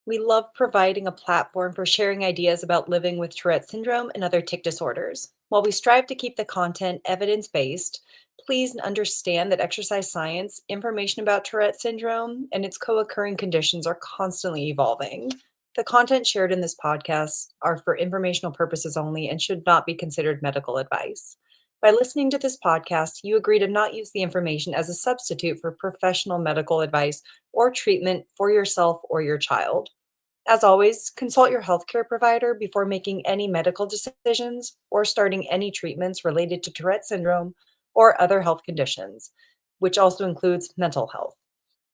We love providing a platform for sharing ideas about living with Tourette syndrome and other tic disorders. While we strive to keep the content evidence based, please understand that exercise science, information about Tourette syndrome, and its co occurring conditions are constantly evolving. The content shared in this podcast are for informational purposes only and should not be considered medical advice. By listening to this podcast, you agree to not use the information as a substitute for professional medical advice or treatment for yourself or your child. As always, consult your healthcare provider before making any medical decisions or starting any treatments related to Tourette syndrome or other health conditions, which also includes mental health.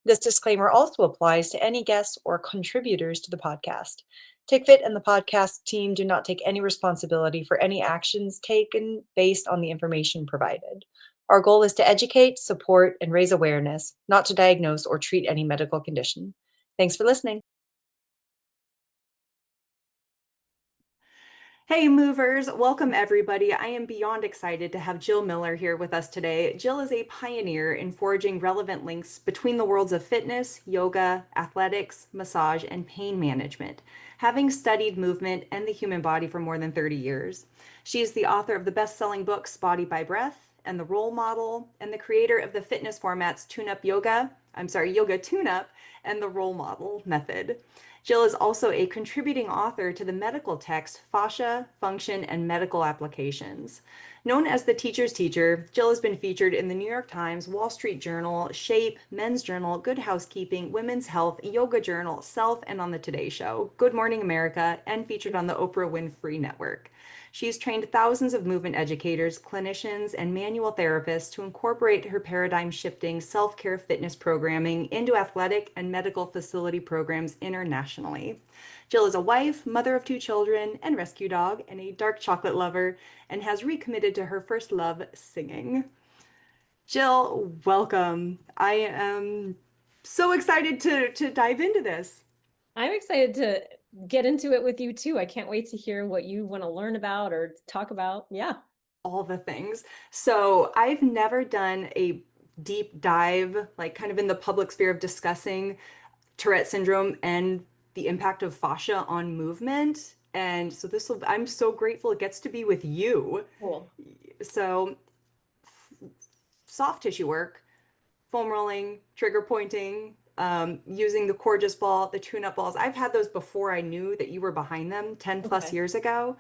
This disclaimer also applies to any guests or contributors to the podcast. TicFit and the podcast team do not take any responsibility for any actions taken based on the information provided. Our goal is to educate, support, and raise awareness, not to diagnose or treat any medical condition. Thanks for listening. Hey movers, welcome everybody. I am beyond excited to have Jill Miller here with us today. Jill is a pioneer in forging relevant links between the worlds of fitness, yoga, athletics, massage, and pain management, having studied movement and the human body for more than 30 years. She is the author of the best-selling books Body by Breath and The Role Model, and the creator of the fitness formats Yoga Tune Up and The Role Model Method. Jill is also a contributing author to the medical text Fascia, Function, and Medical Applications. Known as the teacher's teacher, Jill has been featured in the New York Times, Wall Street Journal, Shape, Men's Journal, Good Housekeeping, Women's Health, Yoga Journal, Self, and on the Today Show, Good Morning America, and featured on the Oprah Winfrey Network. She's trained thousands of movement educators, clinicians, and manual therapists to incorporate her paradigm-shifting self-care fitness programming into athletic and medical facility programs internationally. Jill is a wife, mother of 2 children, and rescue dog, and a dark chocolate lover, and has recommitted to her first love, singing. Jill, welcome. I am so excited to dive into this. I'm excited to get into it with you too. I can't wait to hear what you want to learn about or talk about. Yeah. All the things. So I've never done a deep dive, like kind of in the public sphere of discussing Tourette syndrome and the impact of fascia on movement. And so I'm so grateful it gets to be with you. Cool. So soft tissue work, foam rolling, trigger pointing, using the Coregeous ball, the tune-up balls. I've had those before I knew that you were behind them 10 plus Okay. years ago,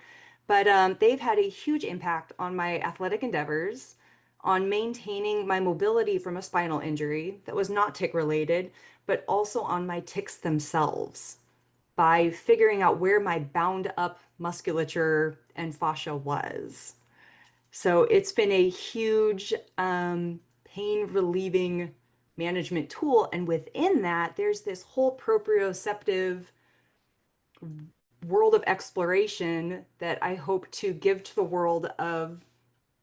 but they've had a huge impact on my athletic endeavors, on maintaining my mobility from a spinal injury that was not tic related, but also on my tics themselves by figuring out where my bound up musculature and fascia was. So it's been a huge pain relieving management tool. And within that, there's this whole proprioceptive world of exploration that I hope to give to the world of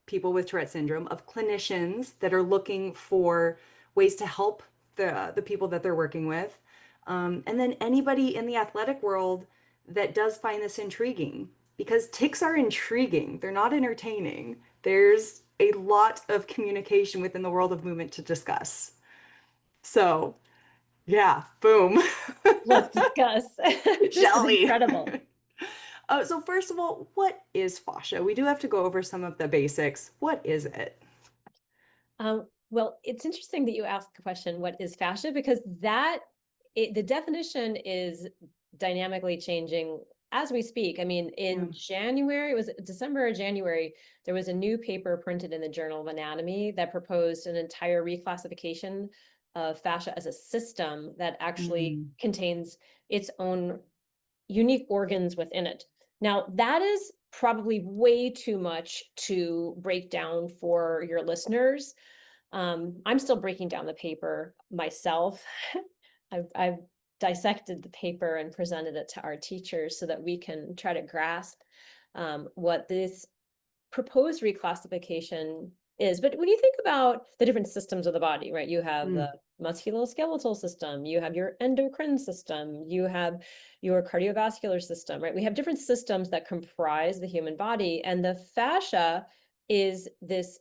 people with Tourette syndrome, of clinicians that are looking for ways to help the people that they're working with. And then anybody in the athletic world that does find this intriguing, because tics are intriguing, they're not entertaining. There's a lot of communication within the world of movement to discuss. So, yeah, boom. Let's discuss. This is Shall we? incredible. So first of all, what is fascia? We do have to go over some of the basics. What is it? Well, it's interesting that you asked the question, what is fascia? Because the definition is dynamically changing as we speak. I mean, Yeah. in January, it was December or January, there was a new paper printed in the Journal of Anatomy that proposed an entire reclassification of fascia as a system that actually Mm. contains its own unique organs within it. Now, that is probably way too much to break down for your listeners. I'm still breaking down the paper myself. I've dissected the paper and presented it to our teachers so that we can try to grasp what this proposed reclassification is. But when you think about the different systems of the body, right, you have the Mm. musculoskeletal system, you have your endocrine system, you have your cardiovascular system, right? We have different systems that comprise the human body, and the fascia is this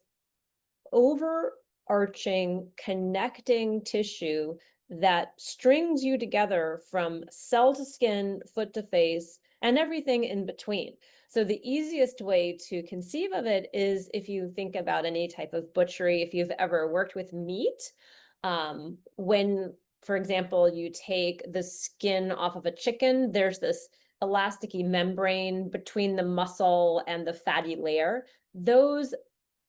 overarching connecting tissue that strings you together from cell to skin, foot to face, and everything in between. So the easiest way to conceive of it is if you think about any type of butchery, if you've ever worked with meat, when, for example, you take the skin off of a chicken, there's this elasticy membrane between the muscle and the fatty layer. Those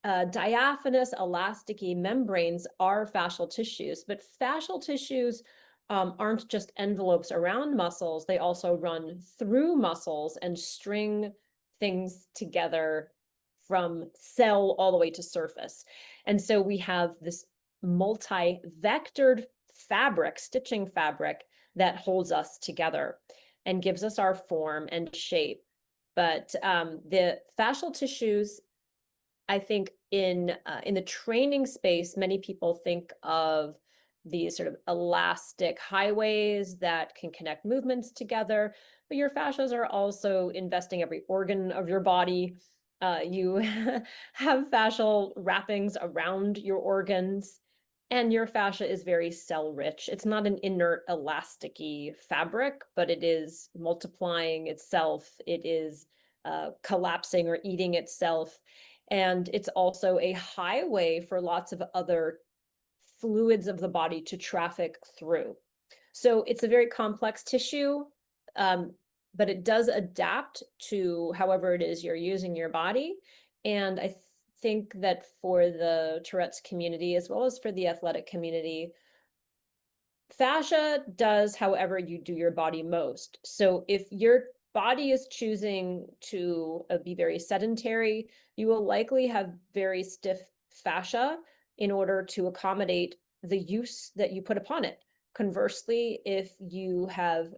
diaphanous elasticy membranes are fascial tissues, but fascial tissues aren't just envelopes around muscles. They also run through muscles and string things together from cell all the way to surface. And so we have this multi-vectored fabric, stitching fabric, that holds us together and gives us our form and shape. But the fascial tissues, I think in the training space, many people think of these sort of elastic highways that can connect movements together, but your fascias are also investing every organ of your body. You have fascial wrappings around your organs, and your fascia is very cell rich. It's not an inert elasticy fabric, but it is multiplying itself. It is collapsing or eating itself. And it's also a highway for lots of other fluids of the body to traffic through. So it's a very complex tissue, but it does adapt to however it is you're using your body. And I think that for the Tourette's community, as well as for the athletic community, fascia does however you do your body most. So if your body is choosing to be very sedentary, you will likely have very stiff fascia in order to accommodate the use that you put upon it. Conversely, if you have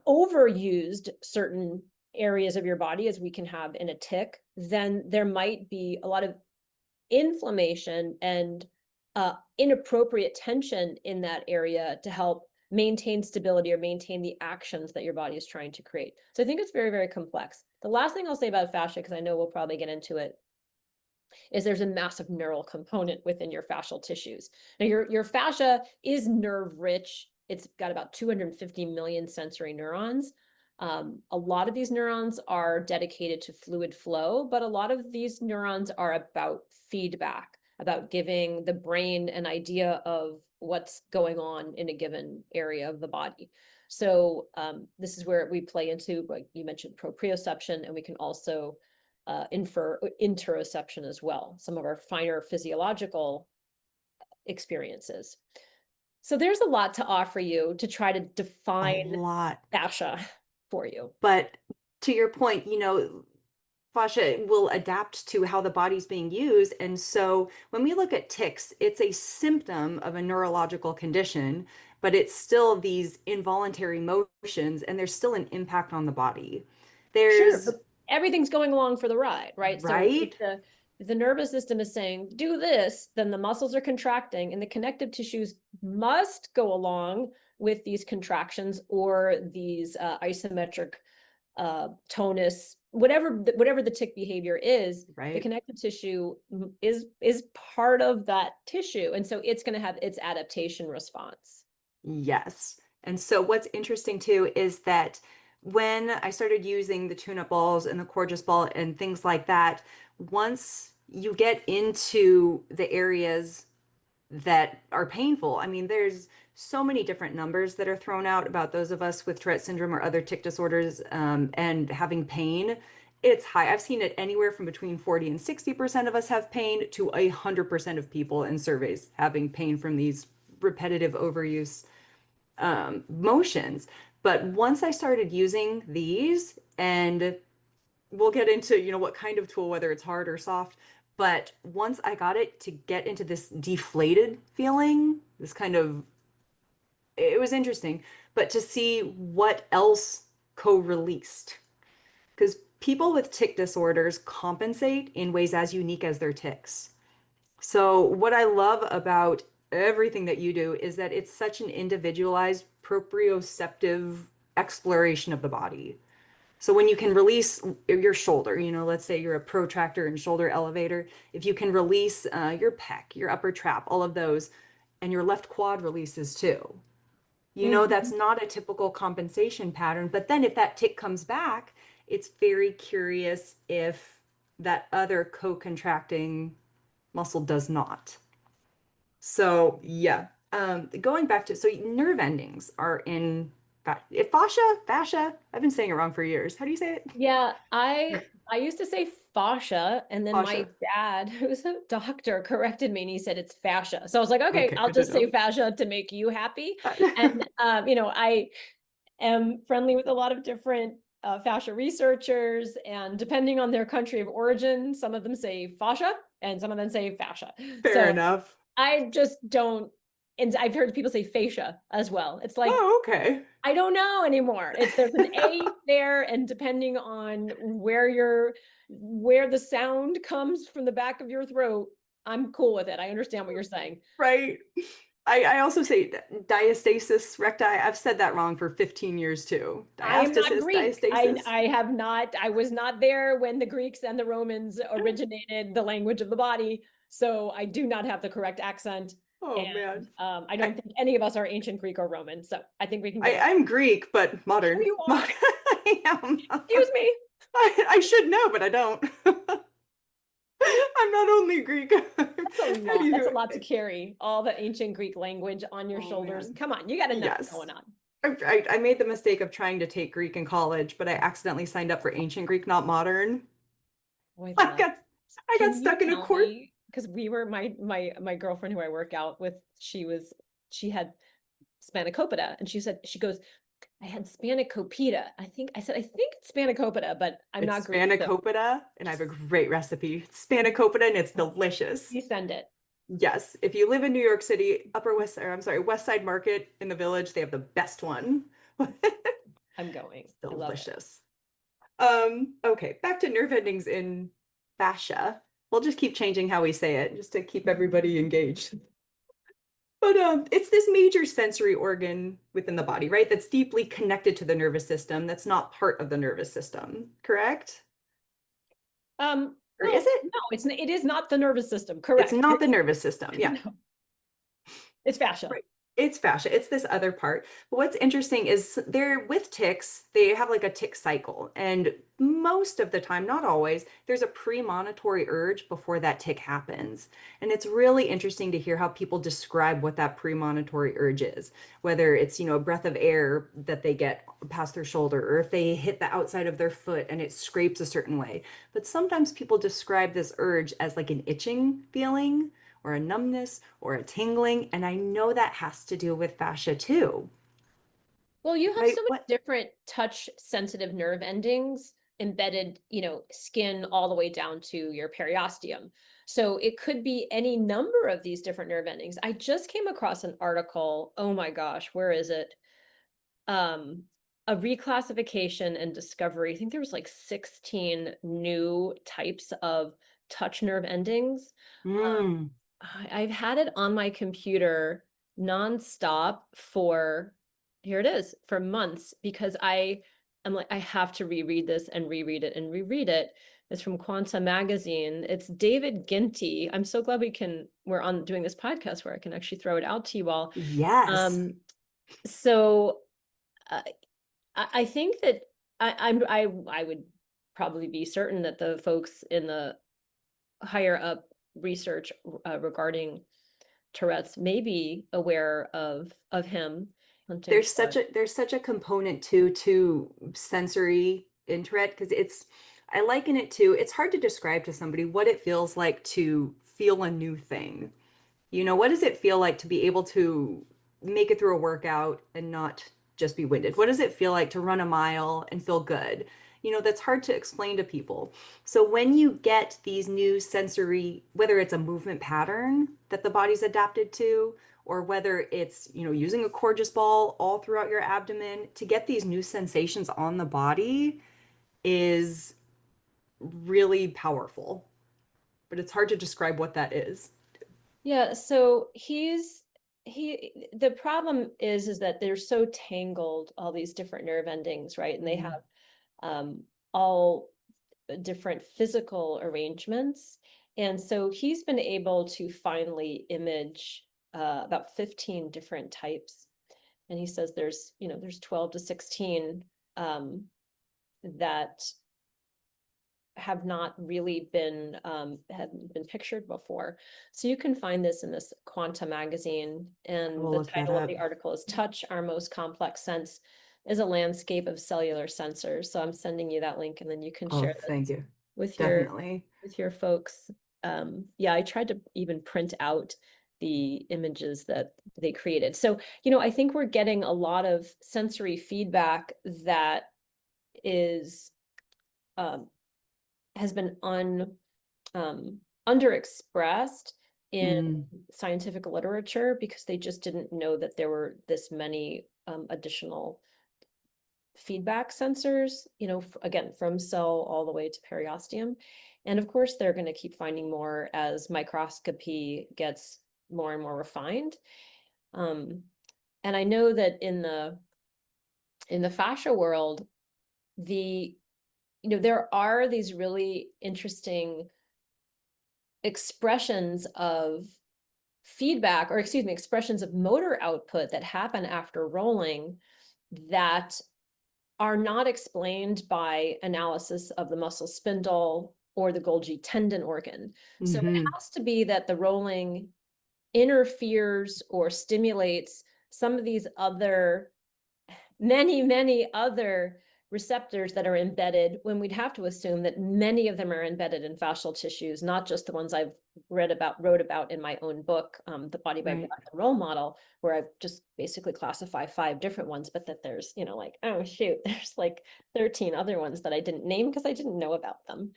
overused certain areas of your body, as we can have in a tic, then there might be a lot of inflammation and inappropriate tension in that area to help maintain stability or maintain the actions that your body is trying to create. So I think it's very, very complex. The last thing I'll say about fascia, because I know we'll probably get into it, is there's a massive neural component within your fascial tissues. Now, your fascia is nerve rich. It's got about 250 million sensory neurons. A lot of these neurons are dedicated to fluid flow, but a lot of these neurons are about feedback, about giving the brain an idea of what's going on in a given area of the body. So this is where we play into, like you mentioned, proprioception, and we can also infer interoception as well, some of our finer physiological experiences. So there's a lot to offer you to try to A define lot. fascia for you. But to your point, fascia will adapt to how the body's being used. And so when we look at tics, it's a symptom of a neurological condition, but it's still these involuntary motions and there's still an impact on the body. Sure, There's, but everything's going along for the ride, right? So right? if the nervous system is saying, do this, then the muscles are contracting and the connective tissues must go along with these contractions or these isometric tonus, whatever the tic behavior is, the Right. connective tissue is part of that tissue. And so it's going to have its adaptation response. Yes. And so what's interesting too is that when I started using the tune-up balls and the Coregeous ball and things like that, once you get into the areas that are painful, I mean, there's so many different numbers that are thrown out about those of us with Tourette syndrome or other tic disorders and having pain. It's high. I've seen it anywhere from between 40 and 60% of us have pain to 100% of people in surveys having pain from these repetitive overuse motions. But once I started using these, and we'll get into, what kind of tool, whether it's hard or soft, but once I got it to get into this deflated feeling, this kind of, it was interesting, but to see what else co-released. Because people with tic disorders compensate in ways as unique as their tics. So, what I love about everything that you do is that it's such an individualized proprioceptive exploration of the body. So, when you can release your shoulder, let's say you're a protractor and shoulder elevator, if you can release your pec, your upper trap, all of those, and your left quad releases too. You know, Mhm. that's not a typical compensation pattern. But then if that tic comes back, it's very curious if that other co-contracting muscle does not. So yeah, going back to, so nerve endings are in fascia. I've been saying it wrong for years. How do you say it? Yeah, I used to say fascia, and then my Fascia. dad, who's a doctor, corrected me and he said it's fascia. So I was like, okay, Okay, I'll good to just say know. fascia to make you happy. And I am friendly with a lot of different fascia researchers, and depending on their country of origin, some of them say fascia and some of them say fascia. Fair So enough. I just don't, and I've heard people say fascia as well. It's like, Oh, okay. I don't know anymore. It's there's an A there, and depending on where the sound comes from the back of your throat, I'm cool with it. I understand what you're saying. Right. I also say diastasis recti. I've said that wrong for 15 years too. I am not Diastasis, Greek. diastasis. I have not, I was not there when the Greeks and the Romans originated the language of the body, so I do not have the correct accent. Oh And man. I I, don't think any of us are ancient Greek or Roman, so I think we can get I it. I'm Greek, but Sure modern. you are. I am. Excuse me. I should know, but I don't. I'm not only Greek. That's a How do lot. That's a you? lot to carry. All the ancient Greek language on your Oh shoulders. man. Come on, you got to know what's Yes. going on. I made the mistake of trying to take Greek in college, but I accidentally signed up for ancient Greek, not modern. Oh, I I love. got I got Can you stuck in a tell court. me? Because we were my girlfriend who I work out with. She had spanakopita, and she goes, I had spanakopita. I think it's spanakopita, but I'm It's not Greek, so spanakopita, and I have a great recipe. It's spanakopita, and it's delicious. you send it. Yes, if you live in New York City, Upper West, or I'm sorry, West Side Market in the Village, they have the best one. I'm going. It's I love it. delicious. Okay, back to nerve endings in fascia. We'll just keep changing how we say it just to keep everybody engaged. But it's this major sensory organ within the body, right? That's deeply connected to the nervous system. That's not part of the nervous system, correct? Or is Well, it? no, it is not the nervous system. It's Correct. not the nervous system. Yeah. No, it's fascia. Right. It's fascia. It's this other part. But what's interesting is they're with ticks, they have like a tick cycle. And most of the time, not always, there's a premonitory urge before that tick happens. And it's really interesting to hear how people describe what that premonitory urge is, whether it's, a breath of air that they get past their shoulder, or if they hit the outside of their foot and it scrapes a certain way. But sometimes people describe this urge as like an itching feeling or a numbness or a tingling. And I know that has to do with fascia too. Well, you have Right? so many What? different touch sensitive nerve endings embedded, skin all the way down to your periosteum. So it could be any number of these different nerve endings. I just came across an article. Oh my gosh, where is it? Um, a reclassification and discovery. I think there was like 16 new types of touch nerve endings. Mm. I've had it on my computer nonstop for, here it is, for months, because I'm like, I have to reread this and reread it and reread it. It's from Quanta Magazine. It's David Ginty. I'm so glad we're on doing this podcast where I can actually throw it out to you all. Yes. Um, so uh, I think that I would probably be certain that the folks in the higher up research regarding Tourette's may be aware of him hunting for. There's such a component to sensory in Tourette because I liken it to it's hard to describe to somebody what it feels like to feel a new thing. What does it feel like to be able to make it through a workout and not just be winded? What does it feel like to run a mile and feel good? That's hard to explain to people. So when you get these new sensory, whether it's a movement pattern that the body's adapted to, or whether it's, using a Courgeous ball all throughout your abdomen, to get these new sensations on the body is really powerful. But it's hard to describe what that is. Yeah, so the problem is that they're so tangled, all these different nerve endings, right? And they Mhm. have all different physical arrangements. And so he's been able to finally image about 15 different types. And he says there's 12 to 16 that have not really been hadn't been pictured before. So you can find this in this Quanta magazine, and We'll the look that title of up. the article is "Touch, Our Most Complex Sense, is a Landscape of Cellular Sensors." So I'm sending you that link, and then you can Oh, share thank this you. with Definitely. your folks. Yeah, I tried to even print out the images that they created. So, I think we're getting a lot of sensory feedback that is has been underexpressed in Mm, scientific literature because they just didn't know that there were this many additional feedback sensors, again, from cell all the way to periosteum. And of course, they're going to keep finding more as microscopy gets more and more refined. And I know that in the fascia world, there are these really interesting expressions of feedback, or excuse me, expressions of motor output that happen after rolling that are not explained by analysis of the muscle spindle or the Golgi tendon organ. So it hmm has to be that the rolling interferes or stimulates some of these many other receptors that are embedded, when we'd have to assume that many of them are embedded in fascial tissues, not just the ones I've wrote about in my own book, The Body by Right. Breath and Roll Model, where I've just basically classify 5 different ones, but that there's, oh shoot, there's like 13 other ones that I didn't name because I didn't know about them.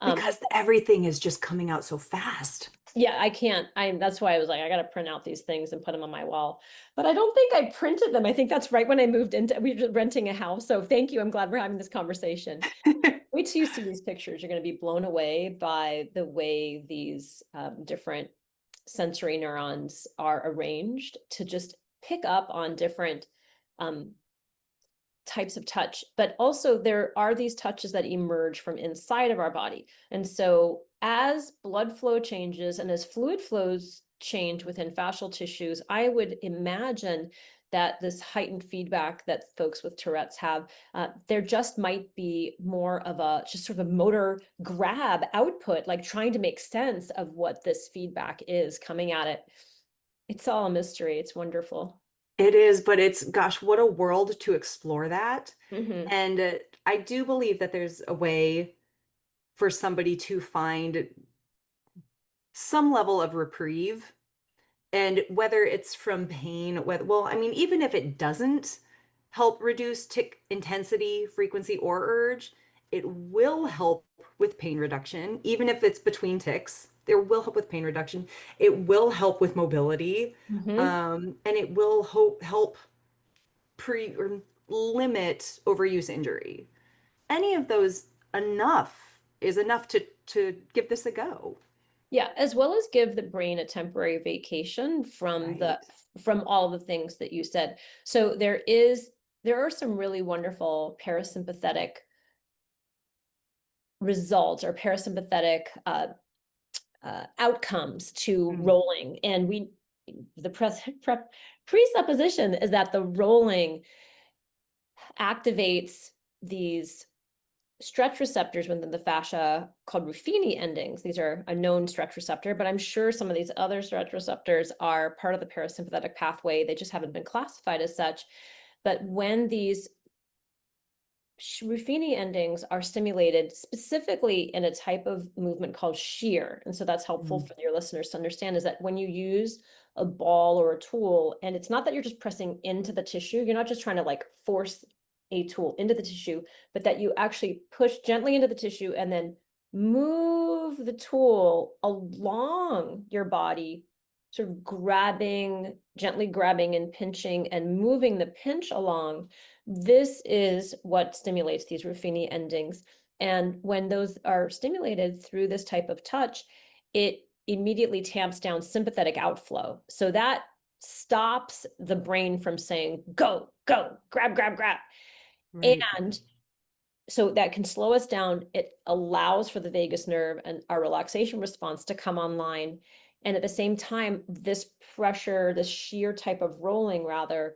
Because everything is just coming out so fast. Yeah, I can't. That's why I was like, I got to print out these things and put them on my wall. But I don't think I printed them. I think that's right when I moved into, we were renting a house. So thank you. I'm glad we're having this conversation. Wait till you see these pictures. You're going to be blown away by the way these different sensory neurons are arranged to just pick up on different types of touch, but also there are these touches that emerge from inside of our body. And so as blood flow changes and as fluid flows change within fascial tissues, I would imagine that this heightened feedback that folks with Tourette's have, there just might be more of a just sort of a motor grab output, like trying to make sense of what this feedback is coming at it. It's all a mystery. It's wonderful. It is, but it's, gosh, what a world to explore that. Mm-hmm. And I do believe that there's a way for somebody to find some level of reprieve. And whether it's from pain, well, I mean, even if it doesn't help reduce tic intensity, frequency, or urge, it will help with pain reduction, even if it's between tics. It will help with pain reduction. It will help with mobility, Mm-hmm. and it will help pre or limit overuse injury. Any of those enough is enough to give this a go. Yeah, as well as give the brain a temporary vacation Right. from all the things that you said. So there are some really wonderful parasympathetic results or parasympathetic outcomes to Mm, rolling, and the presupposition is that the rolling activates these stretch receptors within the fascia called Ruffini endings. These are a known stretch receptor, but I'm sure some of these other stretch receptors are part of the parasympathetic pathway. They just haven't been classified as such. But when these Ruffini endings are stimulated specifically in a type of movement called shear, and so that's helpful mm, for your listeners to understand, is that when you use a ball or a tool, and it's not that you're just pressing into the tissue, you're not just trying to like force a tool into the tissue, but that you actually push gently into the tissue and then move the tool along your body, sort of gently grabbing and pinching and moving the pinch along. This is what stimulates these Ruffini endings. And when those are stimulated through this type of touch, it immediately tamps down sympathetic outflow. So that stops the brain from saying, go, go, grab, grab, grab. right. And so that can slow us down. It allows for the vagus nerve and our relaxation response to come online. And at the same time, this pressure, this shear type of rolling rather,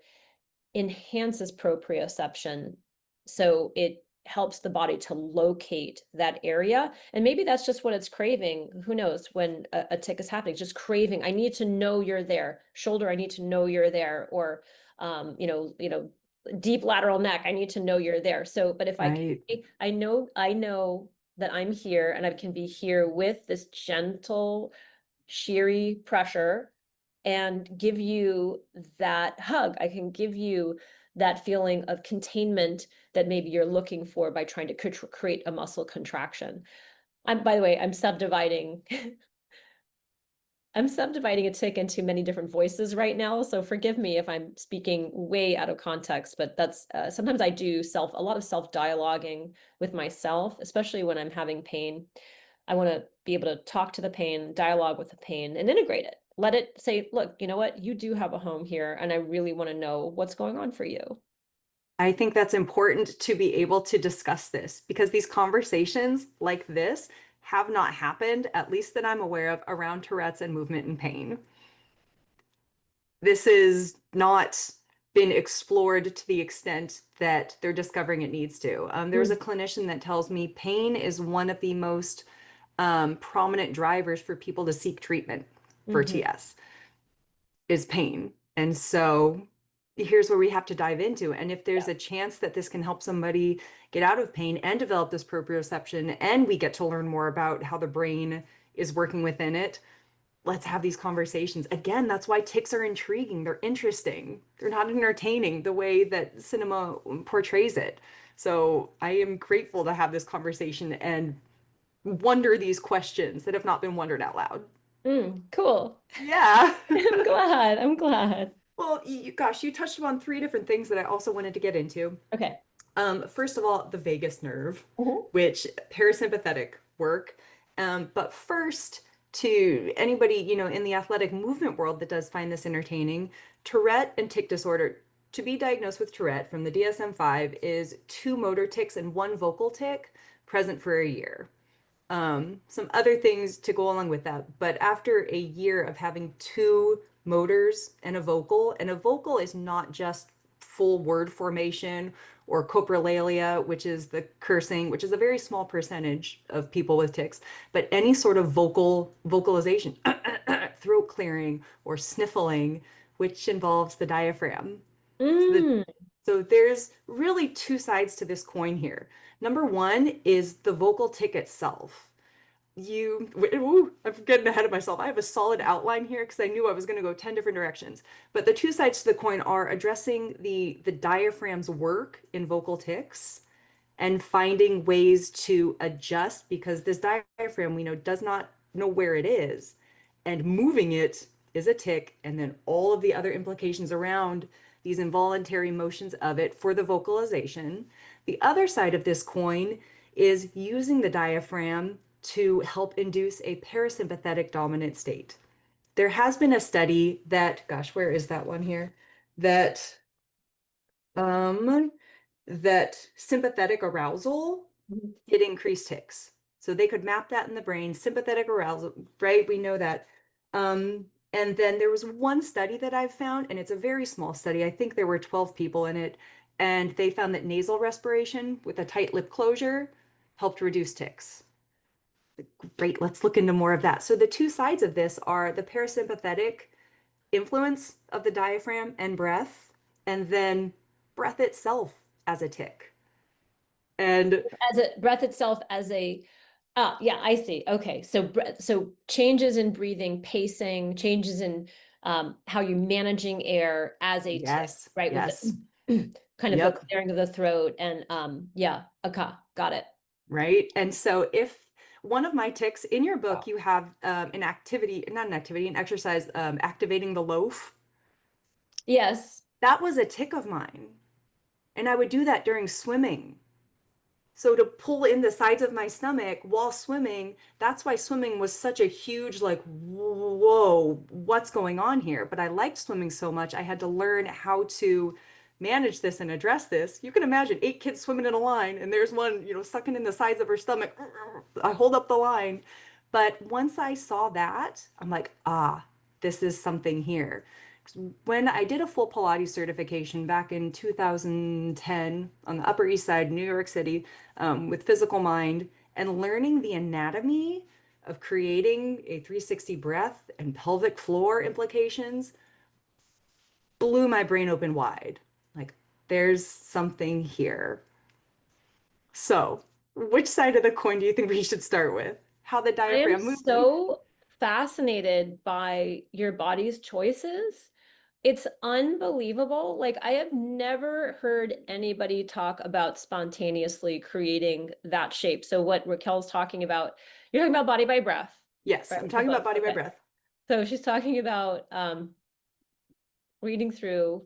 enhances proprioception. So it helps the body to locate that area. And maybe that's just what it's craving. Who knows when a tic is happening, just craving. I need to know you're there. Shoulder, I need to know you're there. Or, deep lateral neck, I need to know you're there. So, but if Right. I know that I'm here and I can be here with this gentle, sheery pressure and give you that hug. I can give you that feeling of containment that maybe you're looking for by trying to create a muscle contraction. By the way, I'm subdividing a tic into many different voices right now, so forgive me if I'm speaking way out of context, but that's sometimes I do a lot of self-dialoguing with myself, especially when I'm having pain. I want to be able to talk to the pain, dialogue with the pain, and integrate it. Let it say, look, you know what? You do have a home here, and I really want to know what's going on for you. I think that's important to be able to discuss this because these conversations like this have not happened, at least that I'm aware of, around Tourette's and movement and pain. This has not been explored to the extent that they're discovering it needs to. There's a clinician that tells me pain is one of the most prominent drivers for people to seek treatment for Mhm. TS is pain. And so here's where we have to dive into. And if there's a chance that this can help somebody get out of pain and develop this proprioception, and we get to learn more about how the brain is working within it, let's have these conversations. Again, that's why tics are intriguing. They're interesting. They're not entertaining the way that cinema portrays it. So I am grateful to have this conversation and wonder these questions that have not been wondered out loud. Cool. Yeah. I'm glad. I'm glad. Well, gosh, you touched upon three different things that I also wanted to get into. Okay. First of all, the vagus nerve, Mhm. which parasympathetic work. But first, to anybody, in the athletic movement world that does find this entertaining, Tourette and tic disorder. To be diagnosed with Tourette from the DSM-5 is 2 motor tics and 1 vocal tic present for a year. Some other things to go along with that. But after a year of having 2 motors and a vocal is not just full word formation or coprolalia, which is the cursing, which is a very small percentage of people with tics, but any sort of vocalization, throat clearing or sniffling, which involves the diaphragm. So, Mm. so there's really 2 sides to this coin here. Number one is the vocal tic itself. I'm getting ahead of myself. I have a solid outline here because I knew I was going to go 10 different directions. But the 2 sides to the coin are addressing the diaphragm's work in vocal tics and finding ways to adjust because this diaphragm we know does not know where it is. And moving it is a tic, and then all of the other implications around these involuntary motions of it for the vocalization. The other side of this coin is using the diaphragm to help induce a parasympathetic dominant state. There has been a study that, gosh, where is that one here? That um that sympathetic arousal did increase tics. So they could map that in the brain, sympathetic arousal, right? We know that. And then there was one study that I've found, and it's a very small study. I think there were 12 people in it, and they found that nasal respiration with a tight lip closure helped reduce tics. Great, let's look into more of that. So the 2 sides of this are the parasympathetic influence of the diaphragm and breath, and then breath itself as a tic. And As a breath itself as a yeah, I see. Okay. So changes in breathing, pacing, changes in how you're managing air as a tic, yes, right? With yes, the kind of the yep, clearing of the throat and yeah, okay, got it. right. And so if one of my tics in your book, you have an activity, not an activity, an exercise, activating the loaf. Yes. That was a tic of mine. And I would do that during swimming. So to pull in the sides of my stomach while swimming, that's why swimming was such a huge, like, whoa, what's going on here? But I liked swimming so much, I had to learn how to manage this and address this. You can imagine 8 kids swimming in a line, and there's one, sucking in the sides of her stomach. I hold up the line. But once I saw that, I'm like, ah, this is something here. When I did a full Pilates certification back in 2010 on the Upper East Side, New York City, with Physical Mind, and learning the anatomy of creating a 360 breath and pelvic floor implications blew my brain open wide. Like, there's something here. So, which side of the coin do you think we should start with? How the I am diaphragm moves? so fascinated by your body's choices. It's unbelievable. Like, I have never heard anybody talk about spontaneously creating that shape. So what Raquel's talking about, you're talking about Body by Breath, Yes, right? I'm The talking about book. body by Okay. breath. So she's talking about reading through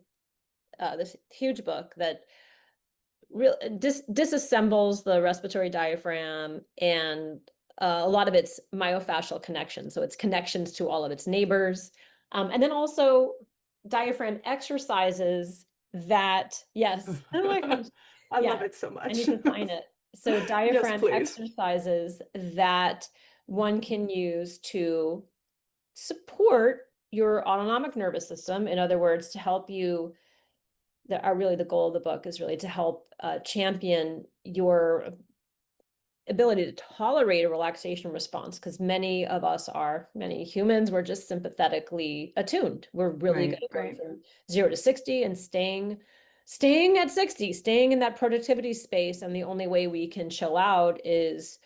this huge book that disassembles the respiratory diaphragm, and a lot of its myofascial connections. So it's connections to all of its neighbors. And then also diaphragm exercises that, yes, oh my gosh, I love yeah, it so I much. need to find it. So Yes, diaphragm please. exercises that one can use to support your autonomic nervous system. In other words, to help you, that are really the goal of the book is really to help champion your ability to tolerate a relaxation response, because many humans, we're just sympathetically attuned. We're really good Right, at going right. from 0 to 60 and staying at 60, staying in that productivity space. And the only way we can chill out is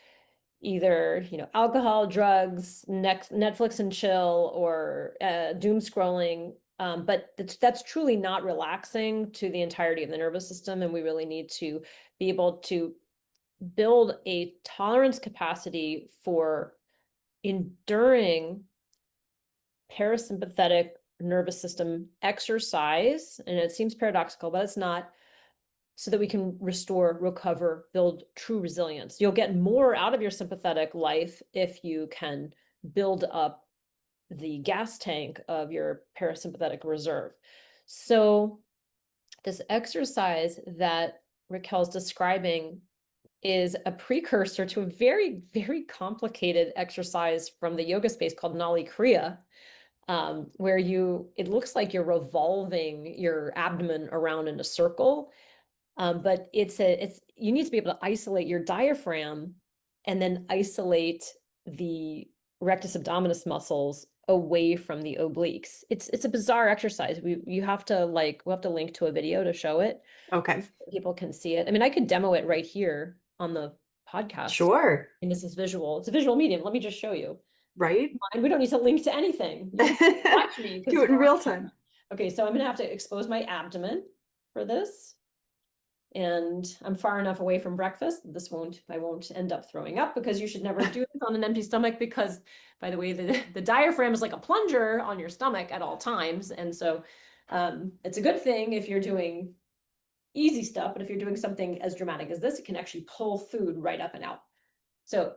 either, alcohol, drugs, Netflix and chill, or doom scrolling. But that's truly not relaxing to the entirety of the nervous system. And we really need to be able to build a tolerance capacity for enduring parasympathetic nervous system exercise. And it seems paradoxical, but it's not, so that we can restore, recover, build true resilience. You'll get more out of your sympathetic life if you can build up the gas tank of your parasympathetic reserve. So this exercise that Raquel's describing is a precursor to a very, very complicated exercise from the yoga space called Nali Kriya, where it looks like you're revolving your abdomen around in a circle. But you need to be able to isolate your diaphragm and then isolate the rectus abdominis muscles away from the obliques. It's a bizarre exercise. We'll have to link to a video to show it. Okay. People can see it. I mean, I could demo it right here on the podcast. Sure. And this is visual. It's a visual medium. Let me just show you. Right? And we don't need to link to anything. You just watch me. Do it in real time. Okay, so I'm gonna have to expose my abdomen for this. And I'm far enough away from breakfast. I won't end up throwing up, because you should never do this on an empty stomach, because, by the way, the diaphragm is like a plunger on your stomach at all times. And so it's a good thing if you're doing easy stuff, but if you're doing something as dramatic as this, it can actually pull food right up and out. So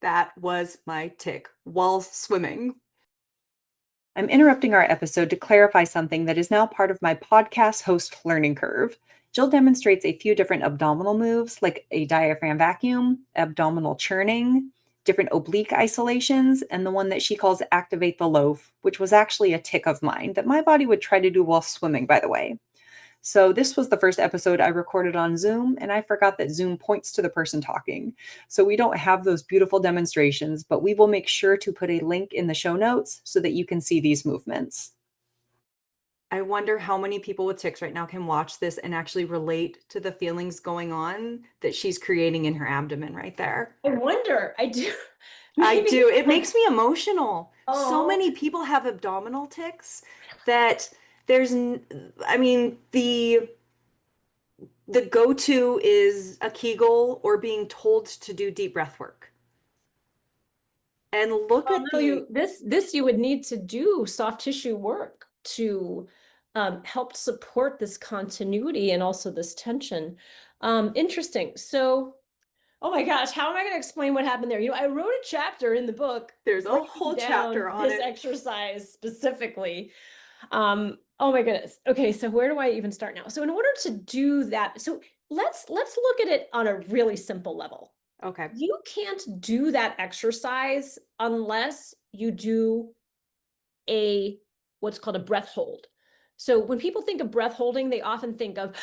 that was my tic while swimming. I'm interrupting our episode to clarify something that is now part of my podcast host learning curve. Jill demonstrates a few different abdominal moves, like a diaphragm vacuum, abdominal churning, different oblique isolations, and the one that she calls activate the loaf, which was actually a tic of mine that my body would try to do while swimming, by the way. So this was the first episode I recorded on Zoom, and I forgot that Zoom points to the person talking. So we don't have those beautiful demonstrations, but we will make sure to put a link in the show notes so that you can see these movements. I wonder how many people with tics right now can watch this and actually relate to the feelings going on that she's creating in her abdomen right there. I wonder, I do. I do. It makes me emotional. So Oh. many people have abdominal tics that I mean, the go-to is a Kegel or being told to do deep breath work. And look at this you would need to do soft tissue work to help support this continuity and also this tension. Interesting. So, oh my gosh, how am I going to explain what happened there? I wrote a chapter in the book. There's a whole chapter on this exercise specifically. Oh my goodness. Okay, so where do I even start now? So in order to do that, so let's look at it on a really simple level. Okay. You can't do that exercise unless you do what's called a breath hold. So when people think of breath holding, they often think of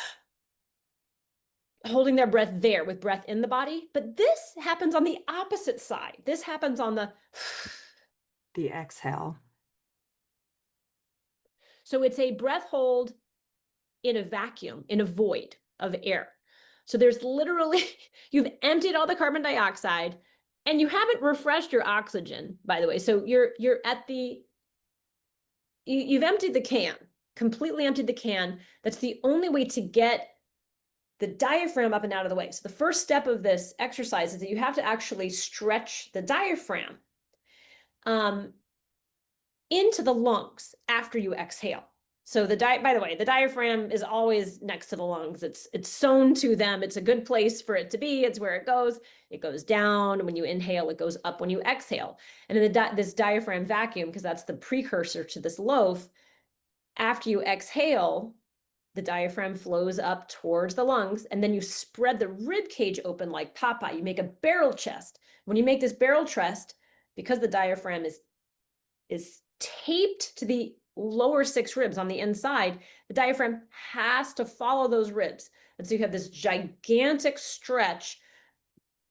holding their breath there with breath in the body, but this happens on the opposite side. This happens on the The exhale. so it's a breath hold in a vacuum, in a void of air. So there's literally, you've emptied all the carbon dioxide and you haven't refreshed your oxygen, by the way. So you're at you've emptied the can, completely emptied the can. That's the only way to get the diaphragm up and out of the way. So the first step of this exercise is that you have to actually stretch the diaphragm into the lungs after you exhale. So by the way, the diaphragm is always next to the lungs. It's sewn to them. It's a good place for it to be. It's where it goes. It goes down when you inhale. It goes up when you exhale. And in this diaphragm vacuum, because that's the precursor to this loaf, after you exhale, the diaphragm flows up towards the lungs, and then you spread the rib cage open like Popeye. You make a barrel chest. When you make this barrel chest, because the diaphragm is taped to the lower 6 ribs on the inside, the diaphragm has to follow those ribs. And so you have this gigantic stretch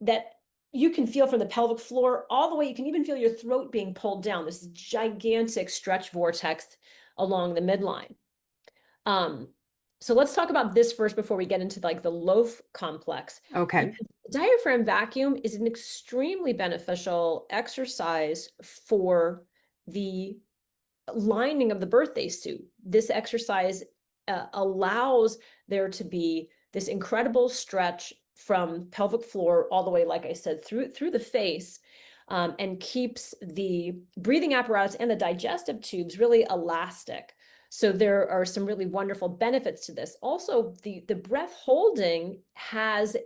that you can feel from the pelvic floor all the way. You can even feel your throat being pulled down, this gigantic stretch vortex along the midline. So let's talk about this first before we get into like the loaf complex. Okay. The diaphragm vacuum is an extremely beneficial exercise for the lining of the birthday suit. This exercise allows there to be this incredible stretch from pelvic floor all the way, like I said, through the face, and keeps the breathing apparatus and the digestive tubes really elastic. So there are some really wonderful benefits to this. Also, the breath holding has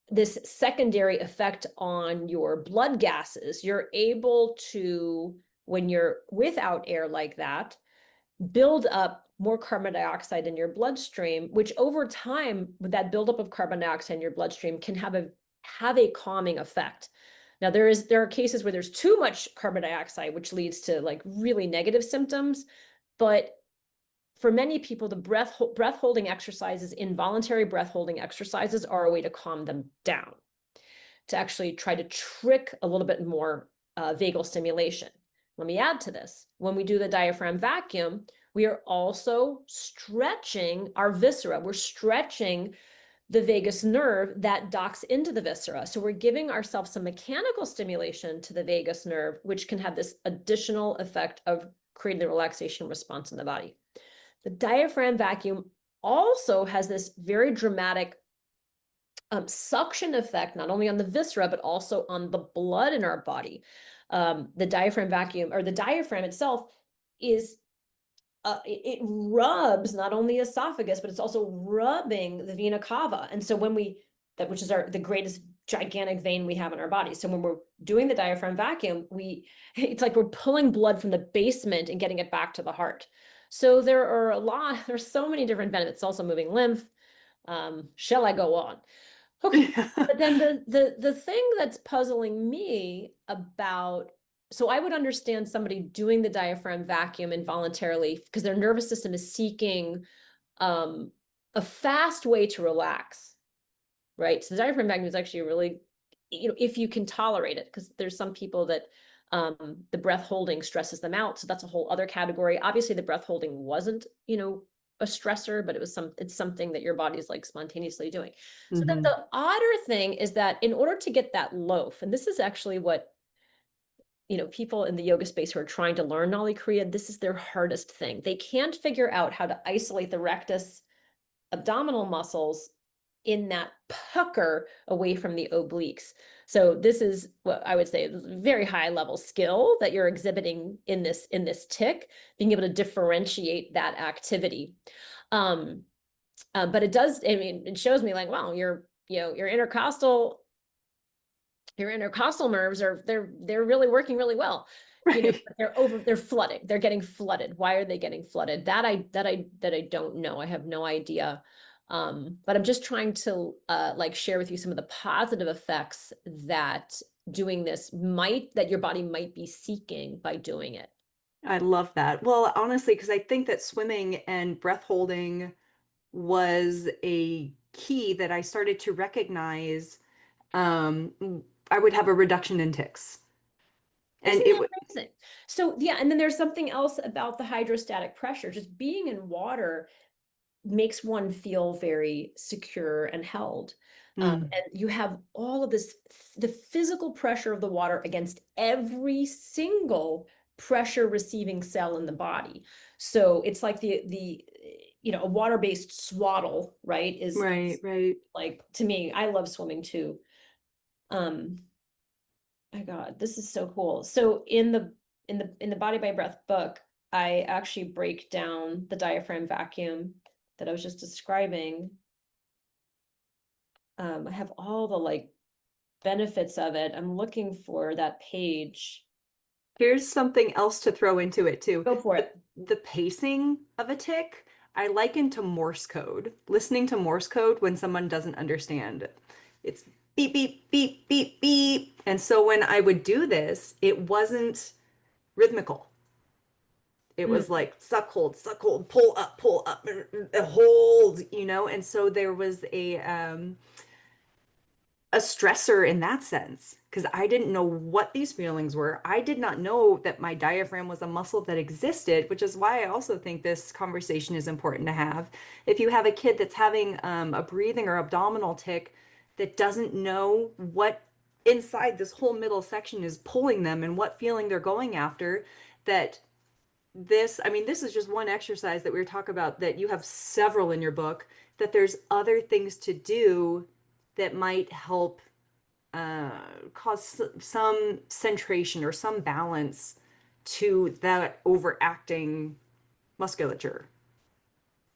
this secondary effect on your blood gases. You're able to, when you're without air like that, build up more carbon dioxide in your bloodstream, which over time, with that buildup of carbon dioxide in your bloodstream, can have a calming effect. Now, there are cases where there's too much carbon dioxide, which leads to like really negative symptoms. But for many people, the breath holding exercises, involuntary breath holding exercises, are a way to calm them down, to actually try to trick a little bit more vagal stimulation. Let me add to this. When we do the diaphragm vacuum, we are also stretching our viscera. We're stretching the vagus nerve that docks into the viscera. So we're giving ourselves some mechanical stimulation to the vagus nerve, which can have this additional effect of creating the relaxation response in the body. The diaphragm vacuum also has this very dramatic suction effect, not only on the viscera, but also on the blood in our body. The diaphragm vacuum, or the diaphragm itself, it rubs not only esophagus, but it's also rubbing the vena cava. And so which is the greatest gigantic vein we have in our body. So when we're doing the diaphragm vacuum, it's like we're pulling blood from the basement and getting it back to the heart. So there's so many different benefits. It's also moving lymph. Shall I go on? Okay. But then the thing that's puzzling me about, so I would understand somebody doing the diaphragm vacuum involuntarily because their nervous system is seeking a fast way to relax, right? So the diaphragm vacuum is actually really, if you can tolerate it, because there's some people that the breath holding stresses them out. So that's a whole other category. Obviously, the breath holding wasn't, a stressor, but it's something that your body's like spontaneously doing. So then the odder thing is that in order to get that loaf, and this is actually what, people in the yoga space who are trying to learn Nali Kriya, this is their hardest thing. They can't figure out how to isolate the rectus abdominal muscles in that pucker away from the obliques. So this is what I would say is very high level skill that you're exhibiting in this tic, being able to differentiate that activity. But it shows me like, wow, your intercostal nerves they're really working really well. But they're flooding, they're getting flooded. Why are they getting flooded? That I don't know. I have no idea. But I'm just trying to like share with you some of the positive effects that doing this that your body might be seeking by doing it. I love that. Well, honestly, because I think that swimming and breath holding was a key that I started to recognize. I would have a reduction in tics. And Isn't it that would, amazing? So yeah, and then there's something else about the hydrostatic pressure. Just being in water makes one feel very secure and held. mm, And you have all of this, the physical pressure of the water against every single pressure receiving cell in the body. So it's like a water-based swaddle, right? Is right. like, to me, I love swimming too. Um, my God, this is so cool. So in the Body by Breath book, I actually break down the diaphragm vacuum that I was just describing. I have all the like benefits of it. I'm looking for that page. Here's something else to throw into it too. Go for The, it. the pacing of a tic, I liken to Morse code. Listening to Morse code when someone doesn't understand. It's beep, beep, beep, beep, beep. And so when I would do this, it wasn't rhythmical. It Mm. was like suck, hold, pull up, hold, And so there was a stressor in that sense because I didn't know what these feelings were. I did not know that my diaphragm was a muscle that existed, which is why I also think this conversation is important to have. If you have a kid that's having a breathing or abdominal tic that doesn't know what inside this whole middle section is pulling them and what feeling they're going after, that this is just one exercise that we were talking about, that you have several in your book, that there's other things to do that might help cause some centration or some balance to that overacting musculature.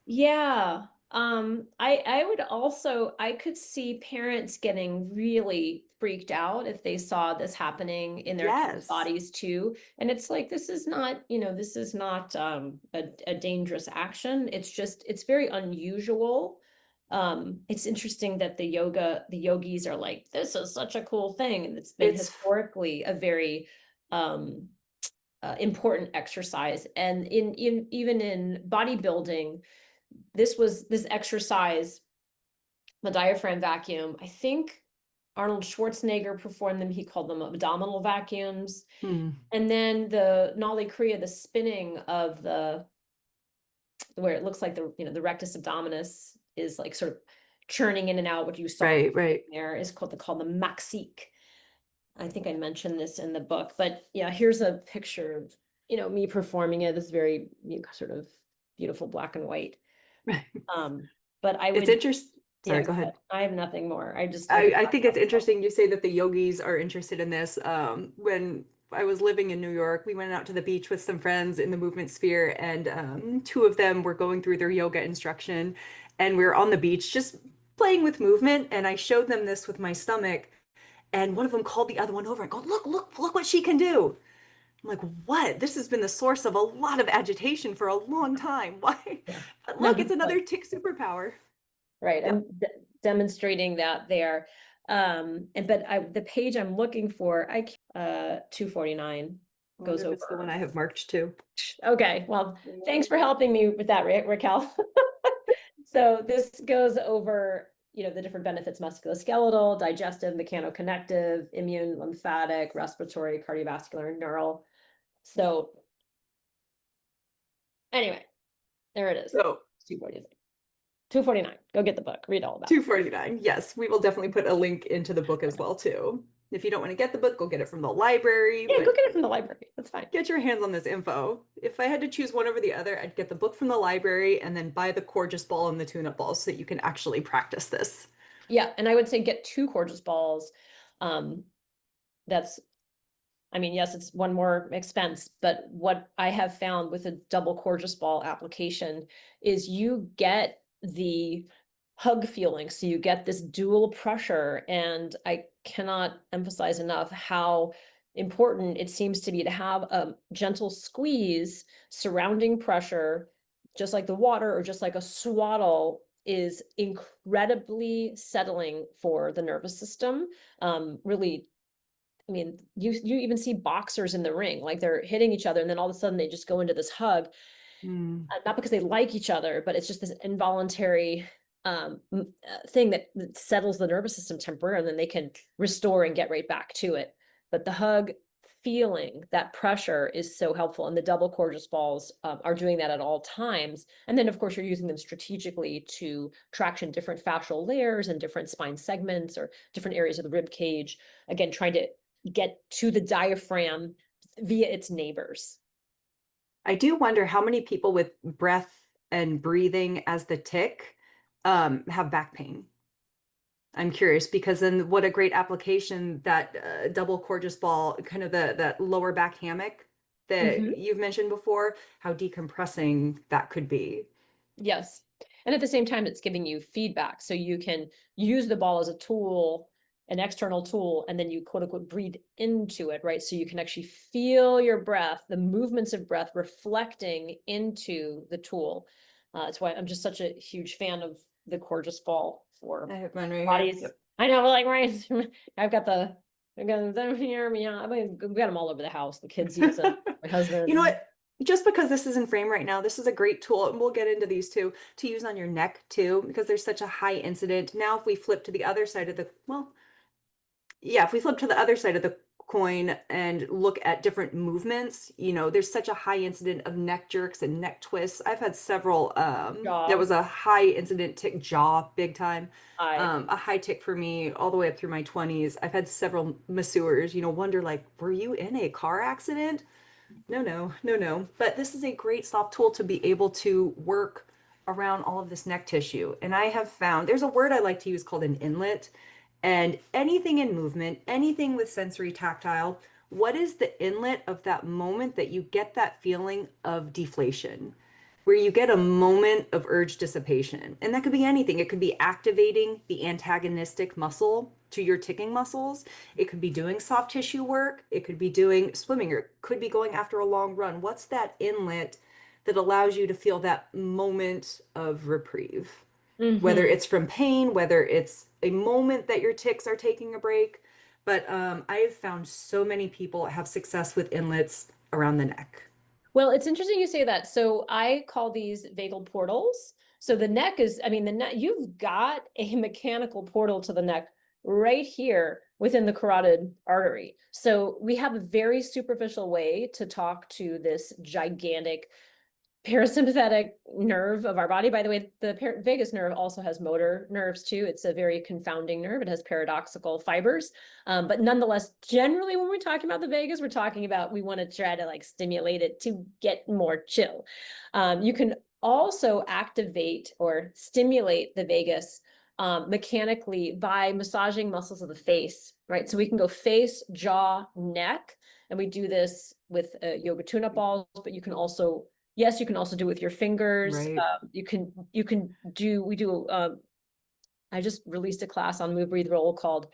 Yeah. I could see parents getting really freaked out if they saw this happening in their kids' Yes. bodies too. And it's like, this is not a dangerous action. It's very unusual. It's interesting that the yogis are like, this is such a cool thing. And it's been It's historically a very um important exercise. And even in bodybuilding, this exercise, the diaphragm vacuum, I think Arnold Schwarzenegger performed them. He called them abdominal vacuums. hmm, And then the Nali Kriya, the spinning of where it looks like the rectus abdominis is like sort of churning in and out. What you saw right. there is called the maxik. I think I mentioned this in the book, but yeah, here's a picture of me performing it. This very sort of beautiful black and white. Um, but I It's would, interesting. yeah, Sorry, go ahead. I have nothing more. I could I talk think it's about. interesting you say that the yogis are interested in this. When I was living in New York, we went out to the beach with some friends in the movement sphere, and two of them were going through their yoga instruction, and we were on the beach just playing with movement. And I showed them this with my stomach, and one of them called the other one over and go, look what she can do. I'm like, what? This has been the source of a lot of agitation for a long time. Why? Yeah. But No, look, it's like, another tick superpower. right. Yep. I'm demonstrating that there. But the page I'm looking for, 249 I wonder goes if it's the over. one I have marked too. Okay, well, thanks for helping me with that, Raquel. So this goes over, the different benefits: musculoskeletal, digestive, mechanoconnective, immune, lymphatic, respiratory, cardiovascular, neural. So anyway, there it is. So 249. 249. Go get the book. Read all about it. 249. Yes, we will definitely put a link into the book as well too. If you don't want to get the book, go get it from the library, Yeah, go but get it from the library. That's fine. get your hands on this info. If I had to choose one over the other, I'd get the book from the library and then buy the Coregeous ball and the tune-up balls so that you can actually practice this. Yeah, and I would say get 2 Coregeous balls. Yes, it's one more expense, but what I have found with a double Coregeous ball application is you get the hug feeling. So you get this dual pressure, and I cannot emphasize enough how important it seems to be to have a gentle squeeze surrounding pressure, just like the water or just like a swaddle is incredibly settling for the nervous system. Really, I mean, you even see boxers in the ring, like they're hitting each other and then all of a sudden they just go into this hug, not because they like each other, but it's just this involuntary thing that settles the nervous system temporarily, and then they can restore and get right back to it. But the hug, feeling that pressure is so helpful, and the double courgeous balls are doing that at all times. And then, of course, you're using them strategically to traction different fascial layers and different spine segments or different areas of the rib cage. Again, trying to get to the diaphragm via its neighbors. I do wonder how many people with breath and breathing as the tic have back pain. I'm curious because then what a great application that double courgeous ball, kind of that lower back hammock that you've mentioned before, how decompressing that could be. Yes. And at the same time, it's giving you feedback. So you can use the ball as a tool, an external tool, and then you quote unquote breathe into it, right? So you can actually feel your breath, the movements of breath reflecting into the tool. That's why I'm just such a huge fan of the courgeous ball for I have mine right bodies. here. Yep. I know, like, right. I've got them here. Yeah, I mean, we got them all over the house. The kids use them. My husband. You know what? Just because this is in frame right now, this is a great tool, and we'll get into these too, to use on your neck too, because there's such a high incident. Now, if we flip to the other side of the, well, yeah, if we flip to the other side of the coin and look at different movements, you know, there's such a high incident of neck jerks and neck twists. I've had several, there was a high incident tic jaw, big time. A high tic for me all the way up through my 20s. I've had several masseurs, you know, wonder like, were you in a car accident? No. But this is a great soft tool to be able to work around all of this neck tissue. And I have found there's a word I like to use called an inlet. And anything in movement, anything with sensory tactile, what is the inlet of that moment that you get that feeling of deflation, where you get a moment of urge dissipation? And that could be anything. It could be activating the antagonistic muscle to your ticking muscles. It could be doing soft tissue work. It could be doing swimming, or it could be going after a long run. What's that inlet that allows you to feel that moment of reprieve? Whether it's from pain, whether it's a moment that your tics are taking a break. But I have found so many people have success with inlets around the neck. Well, it's interesting you say that. So I call these vagal portals. So the neck is, I mean, the neck, you've got a mechanical portal to the neck right here within the carotid artery. So we have a very superficial way to talk to this gigantic parasympathetic nerve of our body. By the way, the vagus nerve also has motor nerves too. It's a very confounding nerve. It has paradoxical fibers. But nonetheless, generally when we're talking about the vagus, we're talking about, we want to try to like stimulate it to get more chill. You can also activate or stimulate the vagus mechanically by massaging muscles of the face, right? So we can go face, jaw, neck, and we do this with yoga tune-up balls, but you can also, yes, you can also do it with your fingers. Right. You can do, I just released a class on Move, Breathe, Roll called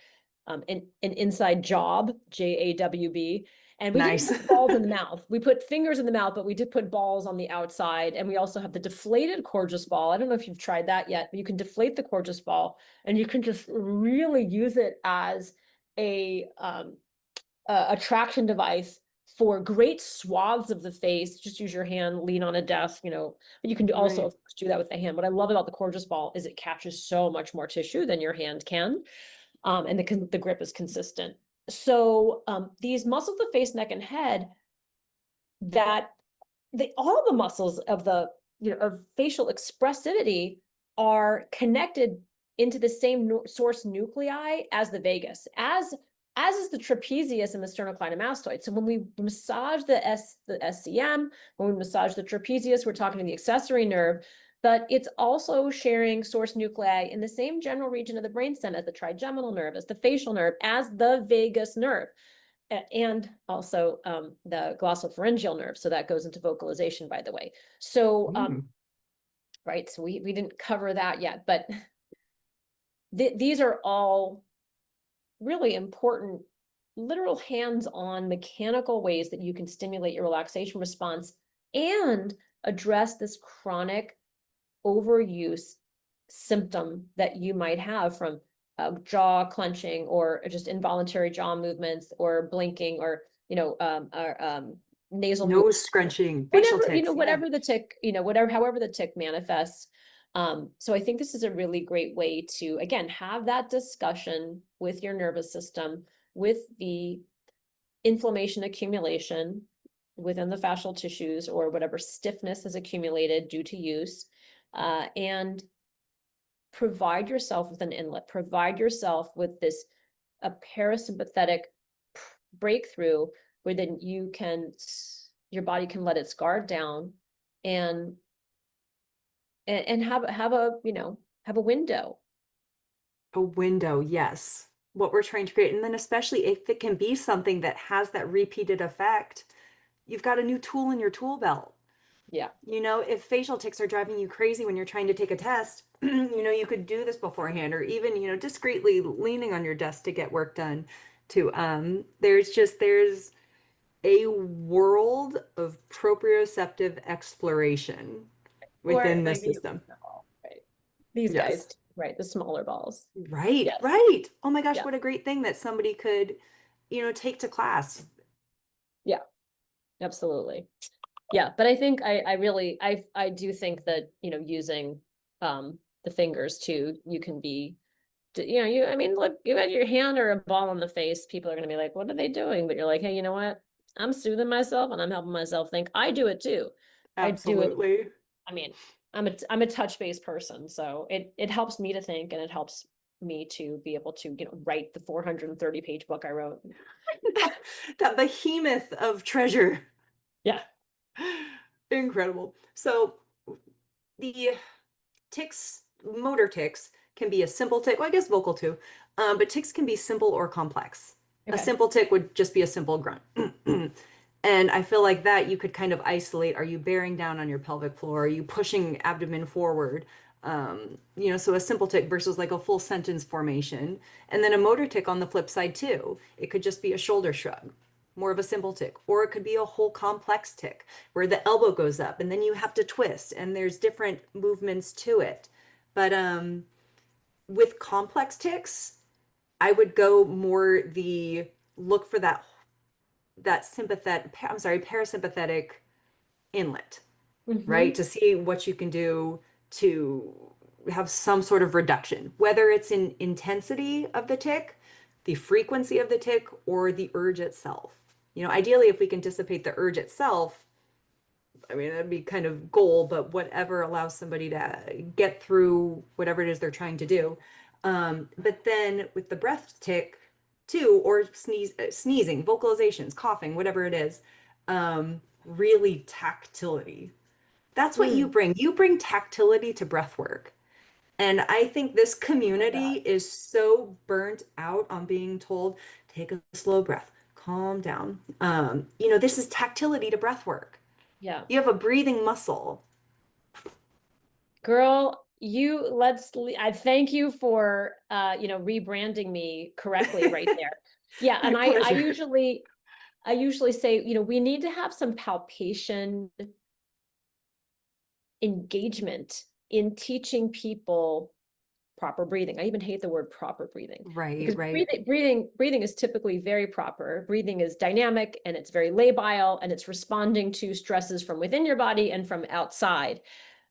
an inside job, JAWB. And we Nice. didn't put balls in the mouth. We put fingers in the mouth, but we did put balls on the outside. And we also have the deflated courgeous ball. I don't know if you've tried that yet, but you can deflate the courgeous ball and you can just really use it as a traction device for great swaths of the face. Just use your hand, lean on a desk, you know, but you can also Right. of course, do that with the hand. What I love about the courgeous ball is it captures so much more tissue than your hand can. And the grip is consistent. So these muscles of the face, neck, and head, that all the muscles of the, you know, of facial expressivity are connected into the same source nuclei as the vagus, as is the trapezius and the sternocleidomastoid. So when we massage the SCM, when we massage the trapezius, we're talking to the accessory nerve, but it's also sharing source nuclei in the same general region of the brainstem as the trigeminal nerve, as the facial nerve, as the vagus nerve, and also the glossopharyngeal nerve. So that goes into vocalization, by the way. So, right, so we didn't cover that yet, but these are all really important literal hands-on mechanical ways that you can stimulate your relaxation response and address this chronic overuse symptom that you might have from jaw clenching or just involuntary jaw movements or blinking or nasal movements, Nose scrunching, facial whatever, tics. Yeah. whatever the tick, however the tick manifests. So I think this is a really great way to, again, have that discussion with your nervous system, with the inflammation accumulation within the fascial tissues or whatever stiffness has accumulated due to use, and provide yourself with an inlet, provide yourself with this a parasympathetic breakthrough where then your body can let its guard down and have a window. A window, yes. What we're trying to create. And then especially if it can be something that has that repeated effect, you've got a new tool in your tool belt. Yeah. If facial tics are driving you crazy when you're trying to take a test, you could do this beforehand, or even, discreetly leaning on your desk to get work done too. There's a world of proprioceptive exploration within the system. Right. These Yes. guys, right? The smaller balls. Right, Yes. right. Oh my gosh, Yeah. what a great thing that somebody could, take to class. Yeah, absolutely. Yeah, but I think I do think that, using the fingers too, you can be, look, you had your hand or a ball in the face, people are gonna be like, what are they doing? But you're like, hey, you know what? I'm soothing myself and I'm helping myself think. I do it too. I do it. Absolutely. I mean, I'm a touch-based person, so it helps me to think and it helps me to be able to, write the 430-page book I wrote. That behemoth of treasure. Yeah. Incredible. So the tics, motor tics, can be a simple tic, well, I guess vocal too, but tics can be simple or complex. A Okay. simple tic would just be a simple grunt. And I feel like that you could kind of isolate. Are you bearing down on your pelvic floor? Are you pushing abdomen forward? So a simple tic versus like a full sentence formation. And then a motor tic on the flip side too. It could just be a shoulder shrug, more of a simple tic, or it could be a whole complex tic where the elbow goes up and then you have to twist and there's different movements to it. But with complex tics, I would go more the look for that parasympathetic inlet, right? To see what you can do to have some sort of reduction, whether it's in intensity of the tic, the frequency of the tic, or the urge itself. Ideally, if we can dissipate the urge itself, I mean, that'd be kind of goal, but whatever allows somebody to get through whatever it is they're trying to do. But then with the breath tic too, or sneezing, vocalizations, coughing, whatever it is, really tactility. That's what you bring. You bring tactility to breath work. And I think this community is so burnt out on being told, take a slow breath, calm down. This is tactility to breath work. Yeah. You have a breathing muscle. Girl, I thank you for rebranding me correctly right there. Yeah, and I usually say, we need to have some palpation engagement in teaching people proper breathing. I even hate the word proper breathing. Right, because right. breathing is typically very proper. Breathing is dynamic and it's very labile and it's responding to stresses from within your body and from outside.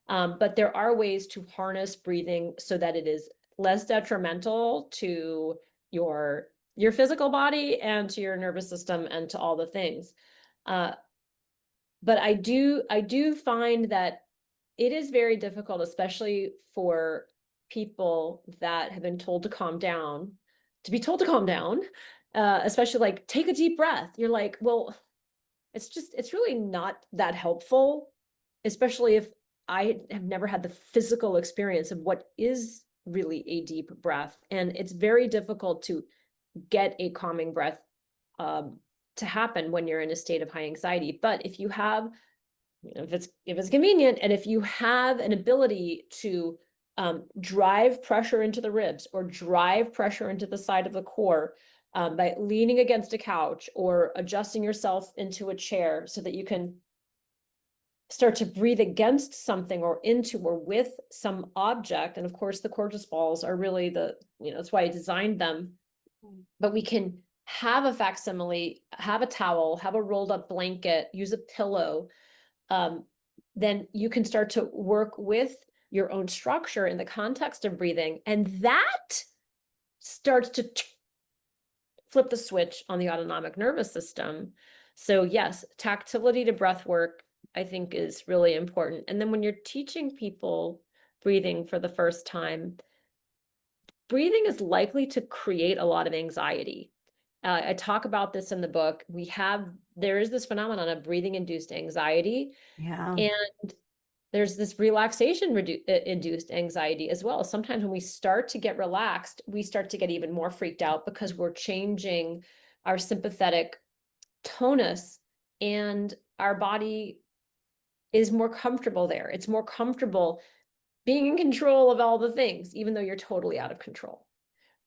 But there are ways to harness breathing so that it is less detrimental to your physical body and to your nervous system and to all the things. But I do find that it is very difficult, especially for people that have been told to calm down, to be told to calm down, especially like take a deep breath. You're like, well, it's really not that helpful, especially if I have never had the physical experience of what is really a deep breath. And it's very difficult to get a calming breath to happen when you're in a state of high anxiety. But if you have, if it's convenient, and if you have an ability to drive pressure into the ribs or drive pressure into the side of the core, by leaning against a couch or adjusting yourself into a chair so that you can start to breathe against something or into or with some object. And of course, the Courgeous balls are really that's why I designed them. But we can have a facsimile, have a towel, have a rolled up blanket, use a pillow. Then you can start to work with your own structure in the context of breathing. And that starts to flip the switch on the autonomic nervous system. So yes, tactility to breath work, I think, is really important. And then when you're teaching people breathing for the first time, breathing is likely to create a lot of anxiety. I talk about this in the book. There is this phenomenon of breathing induced anxiety, Yeah. and there's this relaxation induced anxiety as well. Sometimes when we start to get relaxed, we start to get even more freaked out because we're changing our sympathetic tonus, and our body is more comfortable there. It's more comfortable being in control of all the things, even though you're totally out of control,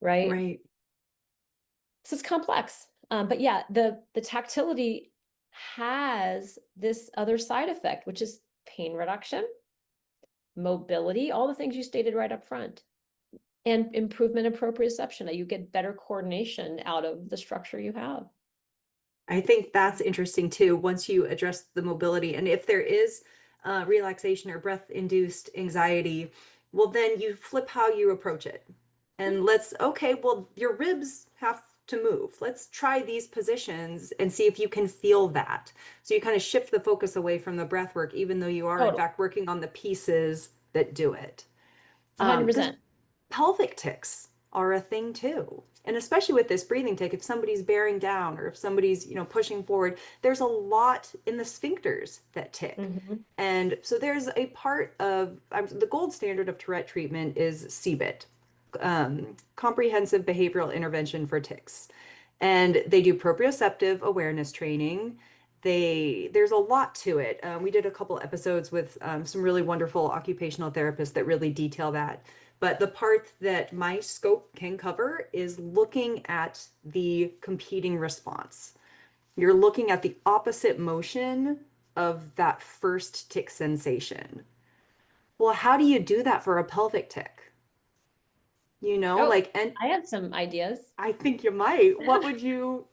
right? Right. So it's complex. But yeah, the tactility has this other side effect, which is pain reduction, mobility, all the things you stated right up front, and improvement in proprioception. You get better coordination out of the structure you have. I think that's interesting too, once you address the mobility. And if there is relaxation or breath-induced anxiety, well, then you flip how you approach it. And okay, well, your ribs have to move. Let's try these positions and see if you can feel that. So you kind of shift the focus away from the breath work, even though you are in Totally. fact working on the pieces that do it. Because 100%. pelvic tics are a thing too. And especially with this breathing tic, if somebody's bearing down or if somebody's, pushing forward, there's a lot in the sphincters that tick. Mm-hmm. And so there's a part of the gold standard of Tourette treatment is CBIT, Comprehensive Behavioral Intervention for Tics. And they do proprioceptive awareness training. There's a lot to it. We did a couple episodes with some really wonderful occupational therapists that really detail that. But the part that my scope can cover is looking at the competing response. You're looking at the opposite motion of that first tic sensation. Well, how do you do that for a pelvic tic? Oh, And I have some ideas. I think you might. What would you?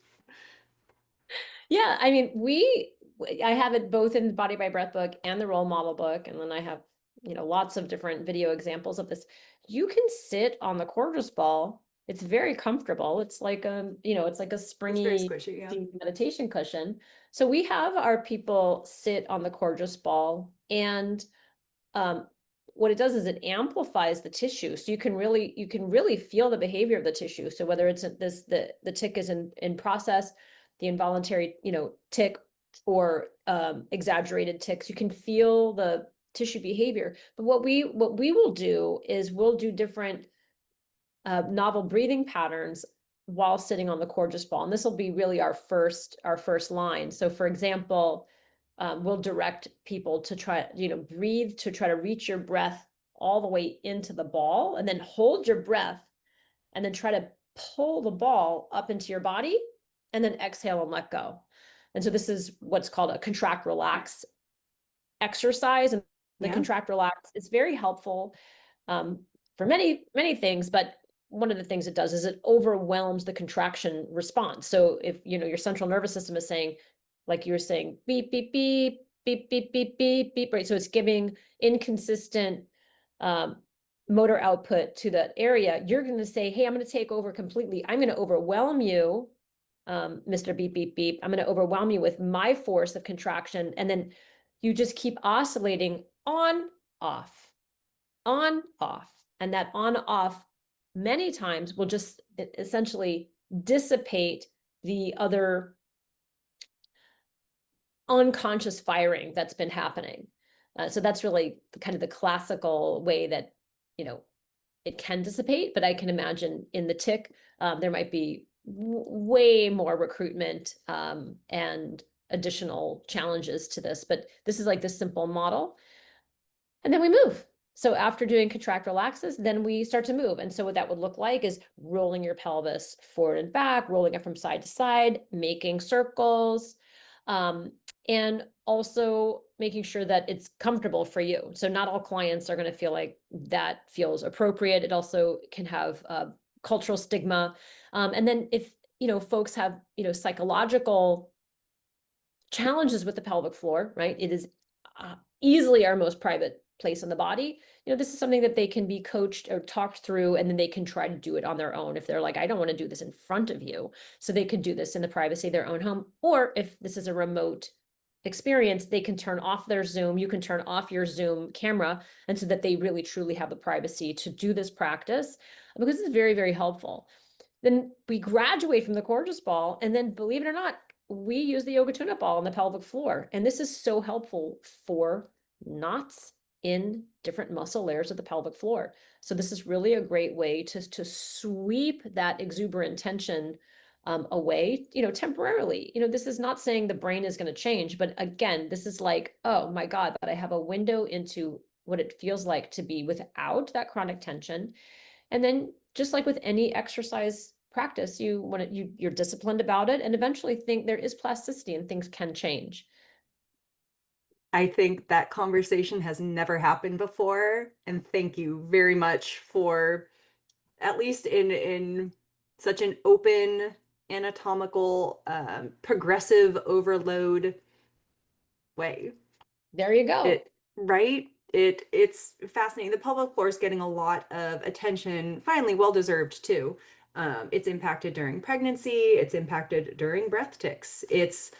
Yeah, I mean, I have it both in the Body by Breath book and the role model book, and then I have, lots of different video examples of this. You can sit on the Courgeous ball. It's very comfortable. It's like it's like a It's very springy squishy, yeah. meditation cushion. So we have our people sit on the Courgeous ball, and what it does is it amplifies the tissue, so you can really feel the behavior of the tissue. So whether it's the tic is in process, the involuntary tic, or exaggerated tics, you can feel the tissue behavior. But what we will do is we'll do different novel breathing patterns while sitting on the Courgeous ball, and this will be really our first line. So for example, we'll direct people to try, breathe to try to reach your breath all the way into the ball, and then hold your breath, and then try to pull the ball up into your body, and then exhale and let go. And so this is what's called a contract relax exercise. And the Yeah. contract relax is very helpful for many, many things, but one of the things it does is it overwhelms the contraction response. So if your central nervous system is saying, like you were saying, beep, beep, beep, beep, beep, beep, beep, beep, right? So it's giving inconsistent motor output to that area. You're going to say, hey, I'm going to take over completely. I'm going to overwhelm you, Mr. Beep, beep, beep. I'm going to overwhelm you with my force of contraction. And then you just keep oscillating on, off, on, off. And that on, off many times will just essentially dissipate the other unconscious firing that's been happening. So that's really kind of the classical way that, it can dissipate, but I can imagine in the tic, there might be way more recruitment and additional challenges to this, but this is like the simple model. And then we move. So after doing contract relaxes, then we start to move. And so what that would look like is rolling your pelvis forward and back, rolling it from side to side, making circles, um, and also making sure that it's comfortable for you. So not all clients are going to feel like that feels appropriate. It also can have cultural stigma. And then if, folks have, psychological challenges with the pelvic floor, right? It is easily our most private place in the body. This is something that they can be coached or talked through, and then they can try to do it on their own. If they're like, I don't want to do this in front of you, so they could do this in the privacy of their own home. Or if this is a remote experience, they can turn off their Zoom. You can turn off your Zoom camera, and so that they really truly have the privacy to do this practice, because it's very, very helpful. Then we graduate from the gorgeous ball, and then, believe it or not, we use the yoga tune-up ball on the pelvic floor. And this is so helpful for knots in different muscle layers of the pelvic floor. So this is really a great way to sweep that exuberant tension away, temporarily. This is not saying the brain is going to change, but again, this is like, oh my God, but I have a window into what it feels like to be without that chronic tension. And then, just like with any exercise practice, you're disciplined about it, and eventually think there is plasticity and things can change. I think that conversation has never happened before, and thank you very much for, at least in such an open, anatomical, progressive overload way. There you go. Right? It's fascinating. The pelvic floor is getting a lot of attention, finally, well deserved too. It's impacted during pregnancy, it's impacted during breath tics. It's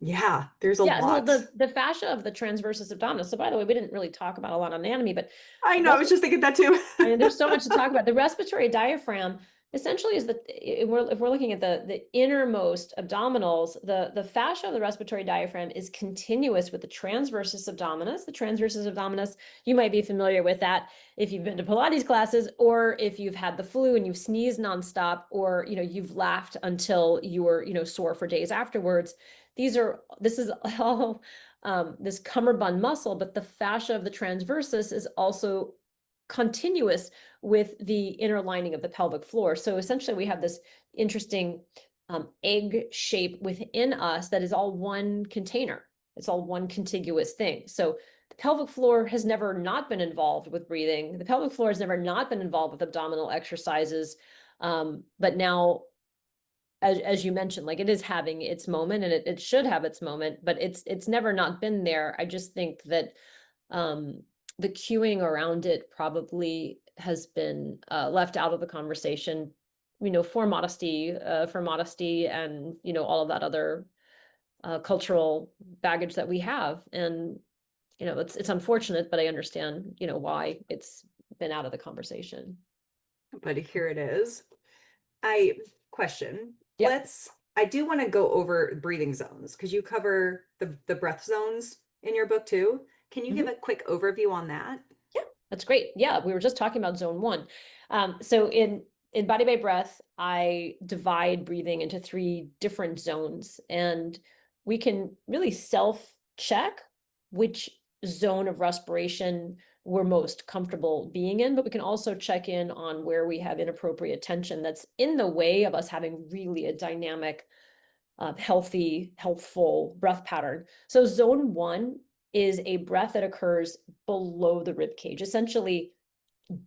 yeah, there's a Yeah, well, lot. the fascia of the transversus abdominis. So by the way, we didn't really talk about a lot of anatomy, but I know, I was just thinking that too. I mean, there's so much to talk about. The respiratory diaphragm essentially is if we're looking at the innermost abdominals, the fascia of the respiratory diaphragm is continuous with the transversus abdominis. The transversus abdominis, you might be familiar with that if you've been to Pilates classes, or if you've had the flu and you've sneezed nonstop, or you've laughed until you were sore for days afterwards. This is all this cummerbund muscle, but the fascia of the transversus is also continuous with the inner lining of the pelvic floor. So essentially we have this interesting egg shape within us that is all one container. It's all one contiguous thing. So the pelvic floor has never not been involved with breathing. The pelvic floor has never not been involved with abdominal exercises. But now, as you mentioned, like, it is having its moment, and it should have its moment, but it's never not been there. I just think that the cueing around it probably has been left out of the conversation, for modesty, and all of that other cultural baggage that we have. And it's unfortunate, but I understand why it's been out of the conversation. But here it is. I question. Yeah. I do want to go over breathing zones, because you cover the breath zones in your book too. Can you give a quick overview on that? Yeah, that's great. Yeah, we were just talking about zone 1. So in Body by Breath, I divide breathing into 3 different zones, and we can really self-check which zone of respiration we're most comfortable being in, but we can also check in on where we have inappropriate tension that's in the way of us having really a dynamic, healthy, healthful breath pattern. So zone 1 is a breath that occurs below the rib cage, essentially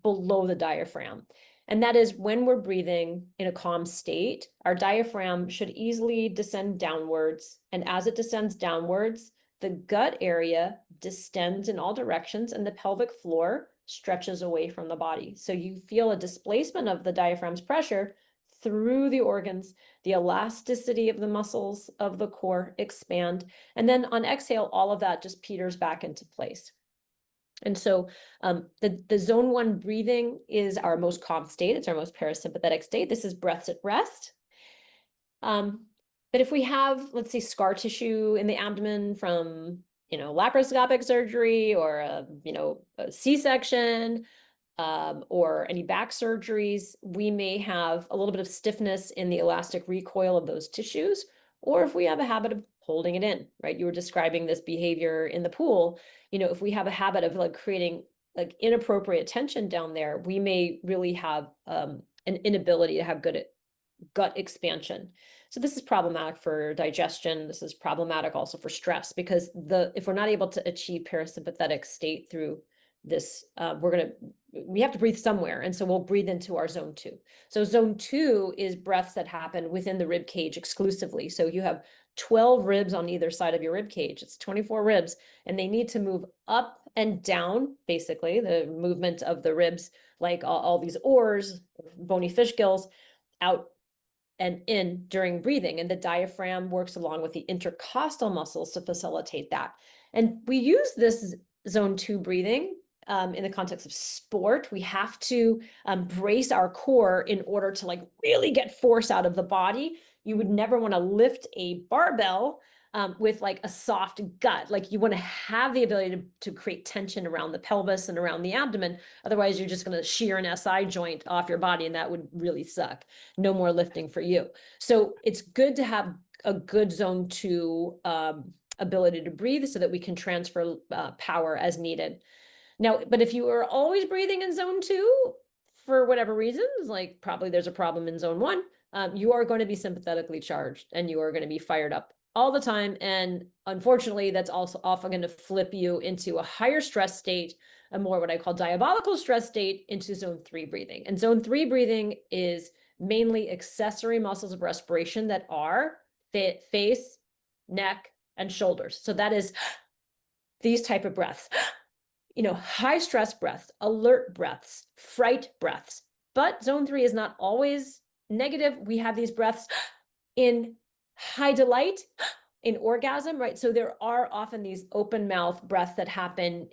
below the diaphragm. And that is when we're breathing in a calm state, our diaphragm should easily descend downwards. And as it descends downwards, the gut area distends in all directions, and the pelvic floor stretches away from the body. So you feel a displacement of the diaphragm's pressure through the organs. The elasticity of the muscles of the core expand. And then on exhale, all of that just peters back into place. And so the zone 1 breathing is our most calm state. It's our most parasympathetic state. This is breaths at rest. But if we have, let's say, scar tissue in the abdomen from, laparoscopic surgery, or a C-section, or any back surgeries, we may have a little bit of stiffness in the elastic recoil of those tissues, or if we have a habit of holding it in, right? You were describing this behavior in the pool. If we have a habit of like creating like inappropriate tension down there, we may really have an inability to have good gut expansion. So this is problematic for digestion. This is problematic also for stress, because if we're not able to achieve parasympathetic state through this, we have to breathe somewhere. And so we'll breathe into our zone 2. So zone 2 is breaths that happen within the rib cage exclusively. So you have 12 ribs on either side of your rib cage. It's 24 ribs, and they need to move up and down, basically the movement of the ribs, like all these oars, bony fish gills, out and in during breathing. And the diaphragm works along with the intercostal muscles to facilitate that. And we use this zone 2 breathing in the context of sport. We have to brace our core in order to like really get force out of the body. You would never want to lift a barbell with like a soft gut. Like you want to have the ability to create tension around the pelvis and around the abdomen. Otherwise, you're just going to shear an SI joint off your body, and that would really suck. No more lifting for you. So it's good to have a good zone 2 ability to breathe so that we can transfer power as needed. Now, but if you are always breathing in zone 2, for whatever reasons, like probably there's a problem in zone 1, you are going to be sympathetically charged and you are going to be fired up all the time. And unfortunately, that's also often going to flip you into a higher stress state, a more what I call diabolical stress state, into zone 3 breathing. And zone 3 breathing is mainly accessory muscles of respiration that are face, neck, and shoulders. So that is these type of breaths. High stress breaths, alert breaths, fright breaths. But zone 3 is not always negative. We have these breaths in high delight, in orgasm, right? So there are often these open mouth breaths that happen,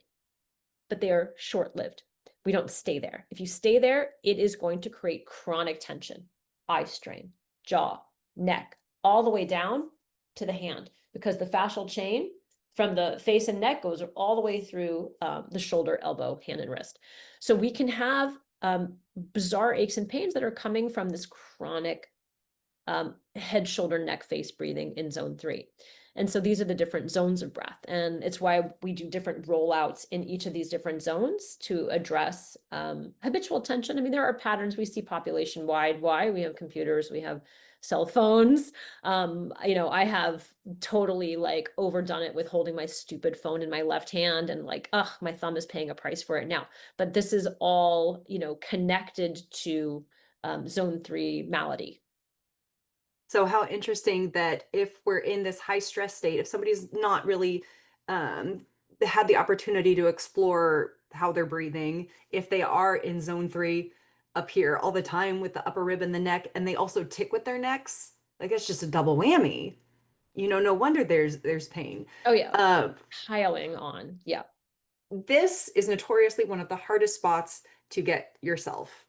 but they are short-lived. We don't stay there. If you stay there, it is going to create chronic tension, eye strain, jaw, neck, all the way down to the hand, because the fascial chain from the face and neck goes all the way through the shoulder, elbow, hand, and wrist. So we can have bizarre aches and pains that are coming from this chronic head, shoulder, neck, face breathing in zone 3. And so these are the different zones of breath. And it's why we do different rollouts in each of these different zones to address habitual tension. I mean, there are patterns we see population wide. Why? We have computers, we have cell phones. I have totally like overdone it with holding my stupid phone in my left hand and like, my thumb is paying a price for it now. But this is all, connected to zone 3 malady. So how interesting that if we're in this high stress state, if somebody's not really had the opportunity to explore how they're breathing, if they are in zone 3 up here all the time with the upper rib and the neck, and they also tick with their necks, like it's just a double whammy. No wonder there's pain. Oh yeah, piling on. Yeah. This is notoriously one of the hardest spots to get yourself,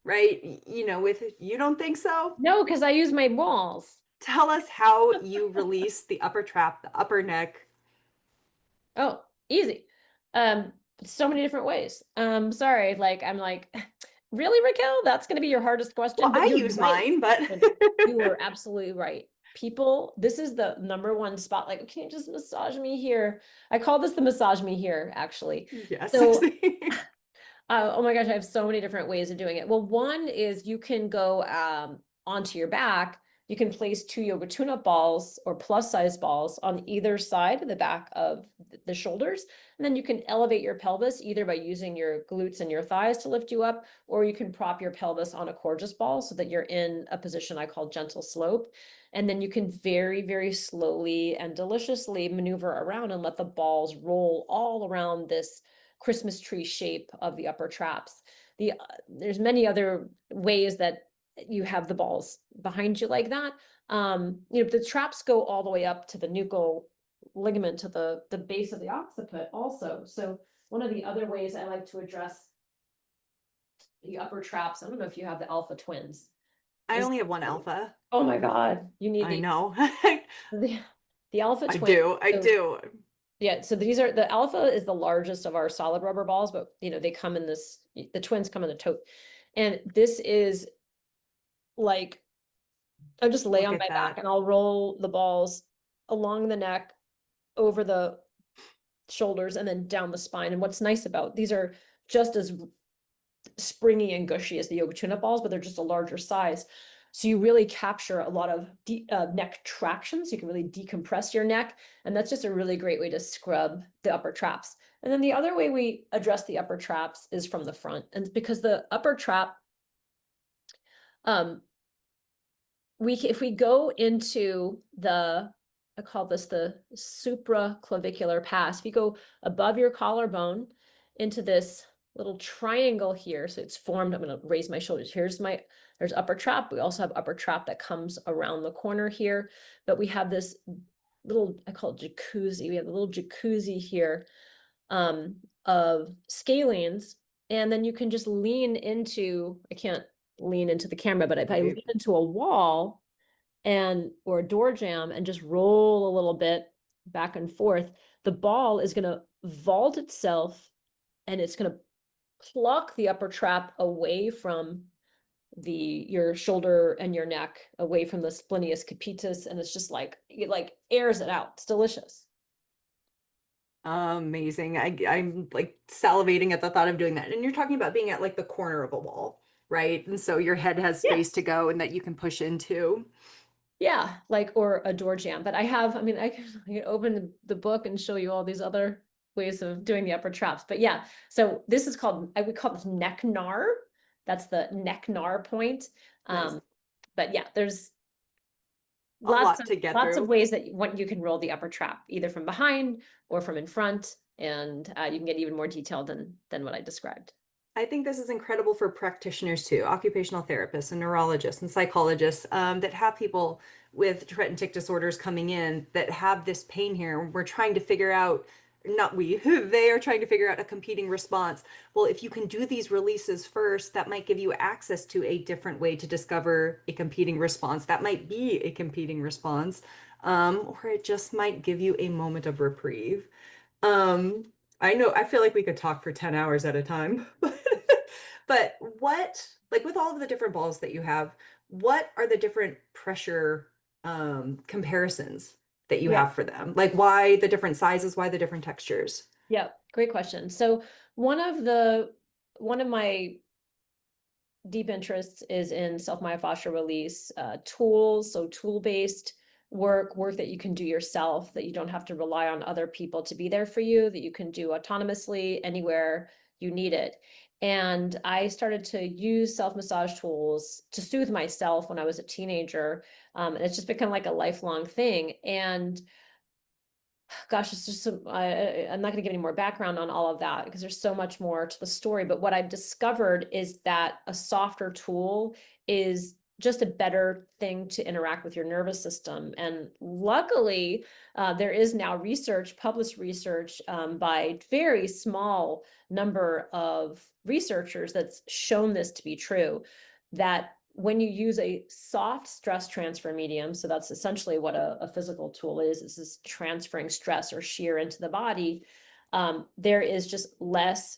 right? With you don't think so? No, because I use my balls. Tell us how you release the upper trap, the upper neck. Oh, easy. So many different ways. Sorry, I'm like, really, Raquel? That's going to be your hardest question. Well, But I you're use right. mine, but You are absolutely right. People, this is the number one spot. Like, can you just massage me here? I call this the massage me here, actually. yes. So, oh my gosh, I have so many different ways of doing it. Well, one is you can go onto your back. You can place 2 yoga tune-up balls or plus size balls on either side of the back of the shoulders. And then you can elevate your pelvis either by using your glutes and your thighs to lift you up, or you can prop your pelvis on a Courgeous ball so that you're in a position I call gentle slope. And then you can very, very slowly and deliciously maneuver around and let the balls roll all around this Christmas tree shape of the upper traps. There's many other ways that you have the balls behind you like that. The traps go all the way up to the nuchal ligament, to the base of the occiput also. So one of the other ways I like to address the upper traps, I don't know if you have the alpha twins. I only have one alpha. Oh my God, you need I these. know. The alpha I twins. I do. Yeah, so these are, the alpha is the largest of our solid rubber balls, but they come in this, the twins come in a tote. And this is like I'll just lay Look on at my back that. and I'll roll the balls along the neck, over the shoulders, and then down the spine. And what's nice about these are just as springy and gushy as the yoga tune-up balls, but they're just a larger size. So you really capture a lot of neck traction. So you can really decompress your neck. And that's just a really great way to scrub the upper traps. And then the other way we address the upper traps is from the front. And because the upper trap, if we go into I call this the supraclavicular pass. If you go above your collarbone into this little triangle here, so it's formed, I'm going to raise my shoulders. There's upper trap. We also have upper trap that comes around the corner here, but we have this little, I call it jacuzzi. We have a little jacuzzi here of scalenes, and then you can just lean into, I can't lean into the camera, but if I lean into a wall or a door jamb and just roll a little bit back and forth, the ball is going to vault itself and it's going to pluck the upper trap away from your shoulder and your neck, away from the splenius capitis, and it's just like it like airs it out. It's delicious. Amazing. I'm like salivating at the thought of doing that. And you're talking about being at like the corner of a wall, right? And so your head has Yeah. space to go and that you can push into. Yeah, like, or a door jamb. But I mean, I can open the book and show you all these other ways of doing the upper traps. But yeah, so this is I would call this neck gnar. That's the neck gnar point. Nice. But yeah, there's A lot to get lots of through. ways that you can roll the upper trap, either from behind or from in front. And you can get even more detailed than what I described. I think this is incredible for practitioners too, occupational therapists and neurologists and psychologists that have people with Tourette and tic disorders coming in that have this pain here. We're trying to figure out, not we, they are trying to figure out a competing response. Well, if you can do these releases first, that might give you access to a different way to discover a competing response. That might be a competing response, or it just might give you a moment of reprieve. Um, I know, I feel like we could talk for 10 hours at a time. But like with all of the different balls that you have, what are the different pressure comparisons that you Yeah. have for them? Like why the different sizes, why the different textures? Yeah, great question. So one of my deep interests is in self-myofascial release tools, so tool-based work that you can do yourself, that you don't have to rely on other people to be there for you, that you can do autonomously anywhere you need it. And I started to use self-massage tools to soothe myself when I was a teenager. And it's just become like a lifelong thing. And gosh, it's just I'm not going to give any more background on all of that because there's so much more to the story. But what I've discovered is that a softer tool is just a better thing to interact with your nervous system. And luckily, there is now published research by very small number of researchers that's shown this to be true, that when you use a soft stress transfer medium, so that's essentially what a physical tool is transferring stress or shear into the body, there is just less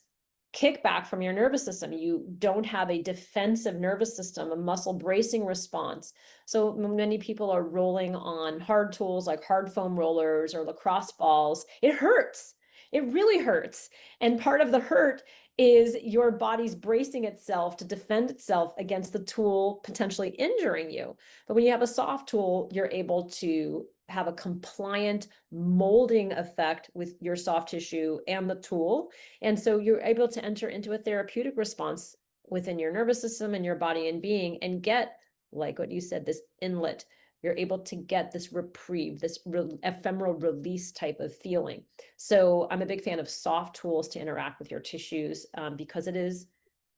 kickback from your nervous system. You don't have a defensive nervous system, a muscle bracing response. So many people are rolling on hard tools like hard foam rollers or lacrosse balls. It hurts. It really hurts. And part of the hurt is your body's bracing itself to defend itself against the tool potentially injuring you. But when you have a soft tool, you're able to have a compliant molding effect with your soft tissue and the tool. And so you're able to enter into a therapeutic response within your nervous system and your body and being, and get, like what you said, this inlet. You're able to get this reprieve, this ephemeral release type of feeling. So I'm a big fan of soft tools to interact with your tissues because it is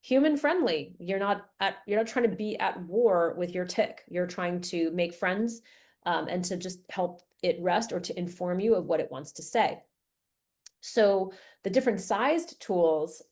human friendly. You're not trying to be at war with your tic. You're trying to make friends and to just help it rest or to inform you of what it wants to say. So the different sized tools,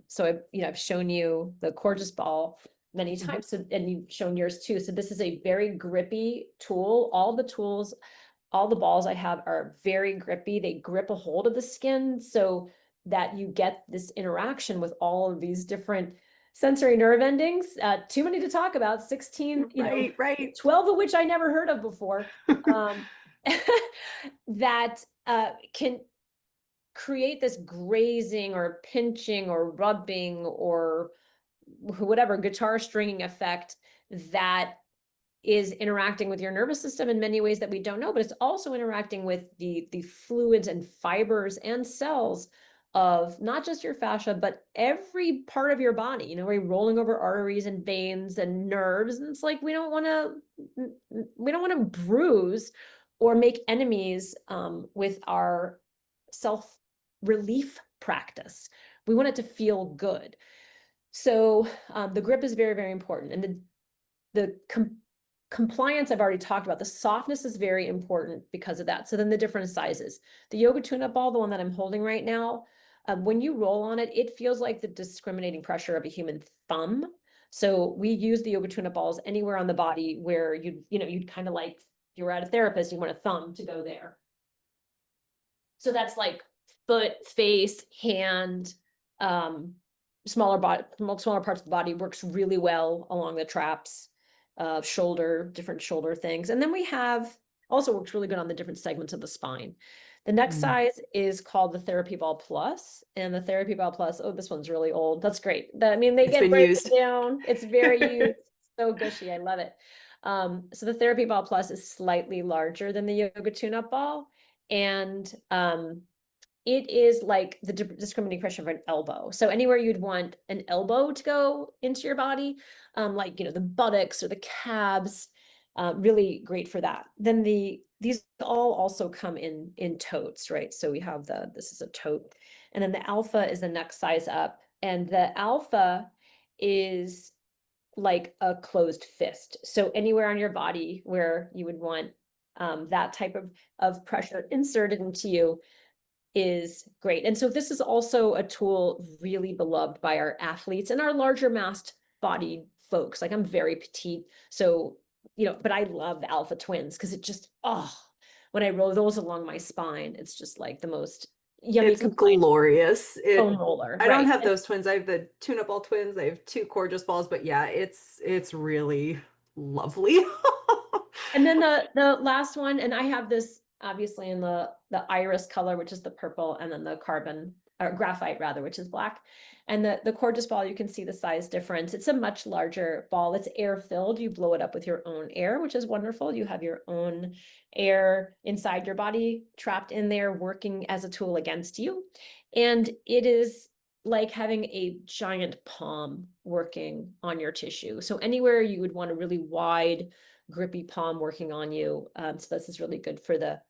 so I've shown you the Courgeous ball many times, and you've shown yours too. So this is a very grippy tool. All the balls I have are very grippy. They grip a hold of the skin so that you get this interaction with all of these different sensory nerve endings, too many to talk about, 16, Right. 12 of which I never heard of before, that can create this grazing or pinching or rubbing or whatever guitar stringing effect that is interacting with your nervous system in many ways that we don't know, but it's also interacting with the fluids and fibers and cells of not just your fascia, but every part of your body. We're rolling over arteries and veins and nerves, and it's like we don't want to bruise or make enemies with our self relief practice. We want it to feel good. So the grip is very, very important, and the compliance I've already talked about. The softness is very important because of that. So then the different sizes. The yoga tune-up ball, the one that I'm holding right now, when you roll on it, it feels like the discriminating pressure of a human thumb. So we use the yoga tune-up balls anywhere on the body where you'd kind of like, if you were at a therapist, you want a thumb to go there. So that's like foot, face, hand, smaller parts of the body works really well along the traps. Shoulder, different shoulder things. And then we have also works really good on the different segments of the spine. The next size is called the Therapy Ball Plus, and the Therapy Ball Plus, oh, this one's really old. That's great. They It's get been broken used. down. It's very used. So gushy. I love it. So the Therapy Ball Plus is slightly larger than the Yoga Tune-Up Ball. And it is like the discriminating pressure of an elbow. So anywhere you'd want an elbow to go into your body, like, the buttocks or the calves, really great for that. Then these all also come in totes, right? So we have this is a tote, and then the alpha is the next size up, and the alpha is like a closed fist. So anywhere on your body where you would want that type of pressure inserted into you is great. And so this is also a tool really beloved by our athletes and our larger massed body folks. Like I'm very petite, so but I love the alpha twins because it just when I roll those along my spine, it's just like the most yummy. It's glorious. Foam roller. I don't have those twins. I have the tune-up ball twins. I have two gorgeous balls, but yeah, it's really lovely. And then the last one, and I have this obviously in the iris color, which is the purple, and then the carbon or graphite rather, which is black. And the gorgeous ball, you can see the size difference. It's a much larger ball. It's air filled. You blow it up with your own air, which is wonderful. You have your own air inside your body trapped in there, working as a tool against you. And it is like having a giant palm working on your tissue. So anywhere you would want a really wide, grippy palm working on you. So this is really good for the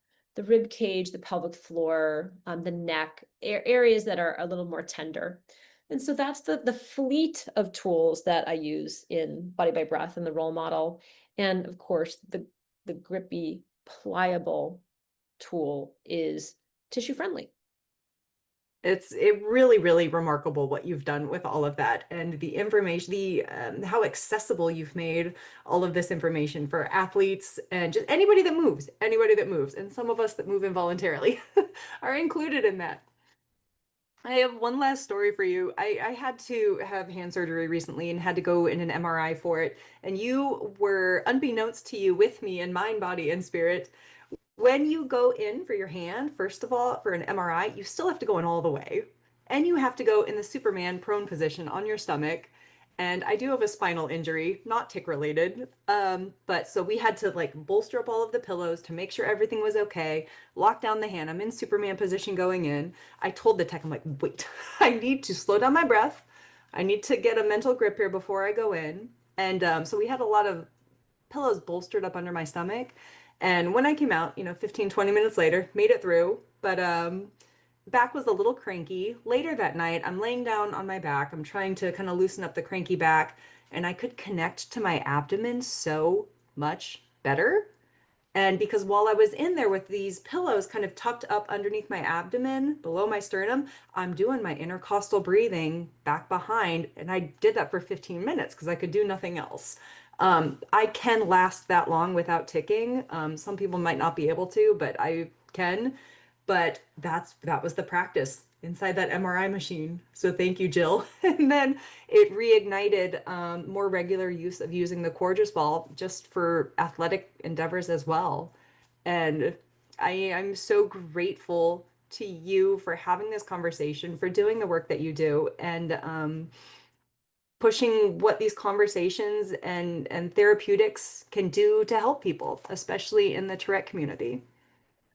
rib cage, the pelvic floor, the neck, areas that are a little more tender. And so that's the fleet of tools that I use in Body by Breath and the role model. And of course, the grippy, pliable tool is tissue friendly. It's really, really remarkable what you've done with all of that and the information, how accessible you've made all of this information for athletes and just anybody that moves, and some of us that move involuntarily are included in that. I have one last story for you. I had to have hand surgery recently and had to go in an MRI for it. And you were, unbeknownst to you, with me in mind, body, and spirit. When you go in for your hand, first of all, for an MRI, you still have to go in all the way. And you have to go in the Superman prone position on your stomach. And I do have a spinal injury, not tick related. But so we had to like bolster up all of the pillows to make sure everything was okay, lock down the hand. I'm in Superman position going in. I told the tech, I'm like, wait, I need to slow down my breath. I need to get a mental grip here before I go in. And so we had a lot of pillows bolstered up under my stomach. And when I came out, 15, 20 minutes later, made it through. But back was a little cranky. Later that night, I'm laying down on my back. I'm trying to kind of loosen up the cranky back, and I could connect to my abdomen so much better. And because while I was in there with these pillows kind of tucked up underneath my abdomen, below my sternum, I'm doing my intercostal breathing back behind. And I did that for 15 minutes because I could do nothing else. I can last that long without ticking. Some people might not be able to, but I can. But that was the practice inside that MRI machine. So thank you, Jill. And then it reignited more regular use of using the Courgeous ball just for athletic endeavors as well. And I'm so grateful to you for having this conversation, for doing the work that you do, and pushing what these conversations and therapeutics can do to help people, especially in the Tourette community.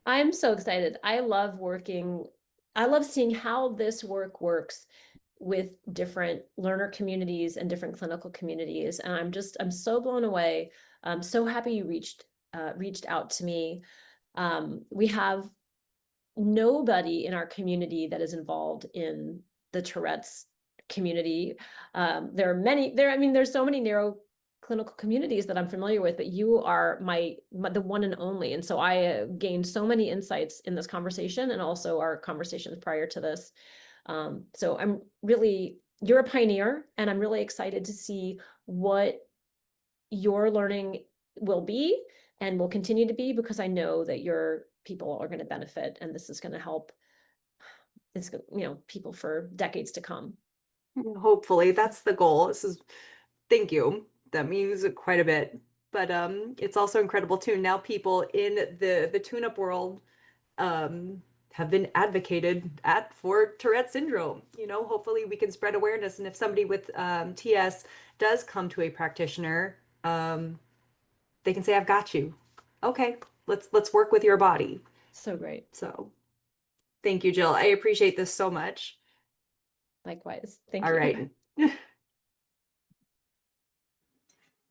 I'm so excited. I love seeing how this work works with different learner communities and different clinical communities. And I'm so blown away. I'm so happy you reached out to me. We have nobody in our community that is involved in the Tourette's community. There's so many narrow clinical communities that I'm familiar with, but you are the one and only. And so I gained so many insights in this conversation and also our conversations prior to this. So you're a pioneer, and I'm really excited to see what your learning will be and will continue to be, because I know that your people are going to benefit, and this is going to help people for decades to come. Hopefully, that's the goal. Thank you. That means quite a bit. But it's also incredible too. Now people in the tune-up world have been advocated for Tourette syndrome. Hopefully we can spread awareness. And if somebody with TS does come to a practitioner, they can say, "I've got you." Okay, let's work with your body. So great. So thank you, Jill. I appreciate this so much. Likewise. Thank All you. right.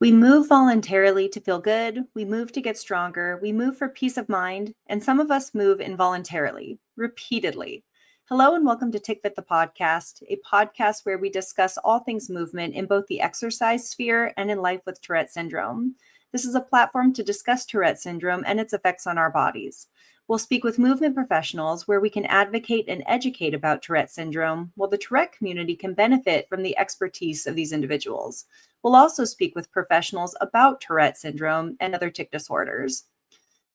We move voluntarily to feel good. We move to get stronger. We move for peace of mind. And some of us move involuntarily, repeatedly. Hello and welcome to TicFit, the podcast, a podcast where we discuss all things movement in both the exercise sphere and in life with Tourette syndrome. This is a platform to discuss Tourette syndrome and its effects on our bodies. We'll speak with movement professionals where we can advocate and educate about Tourette syndrome, while the Tourette community can benefit from the expertise of these individuals. We'll also speak with professionals about Tourette syndrome and other tic disorders.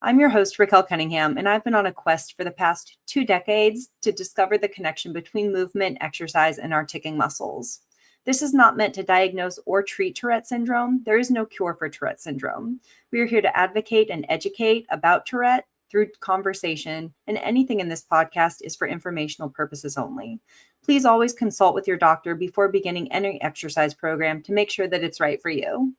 I'm your host, Raquel Cunningham, and I've been on a quest for the past 2 decades to discover the connection between movement, exercise, and our ticking muscles. This is not meant to diagnose or treat Tourette syndrome. There is no cure for Tourette syndrome. We are here to advocate and educate about Tourette through conversation, and anything in this podcast is for informational purposes only. Please always consult with your doctor before beginning any exercise program to make sure that it's right for you.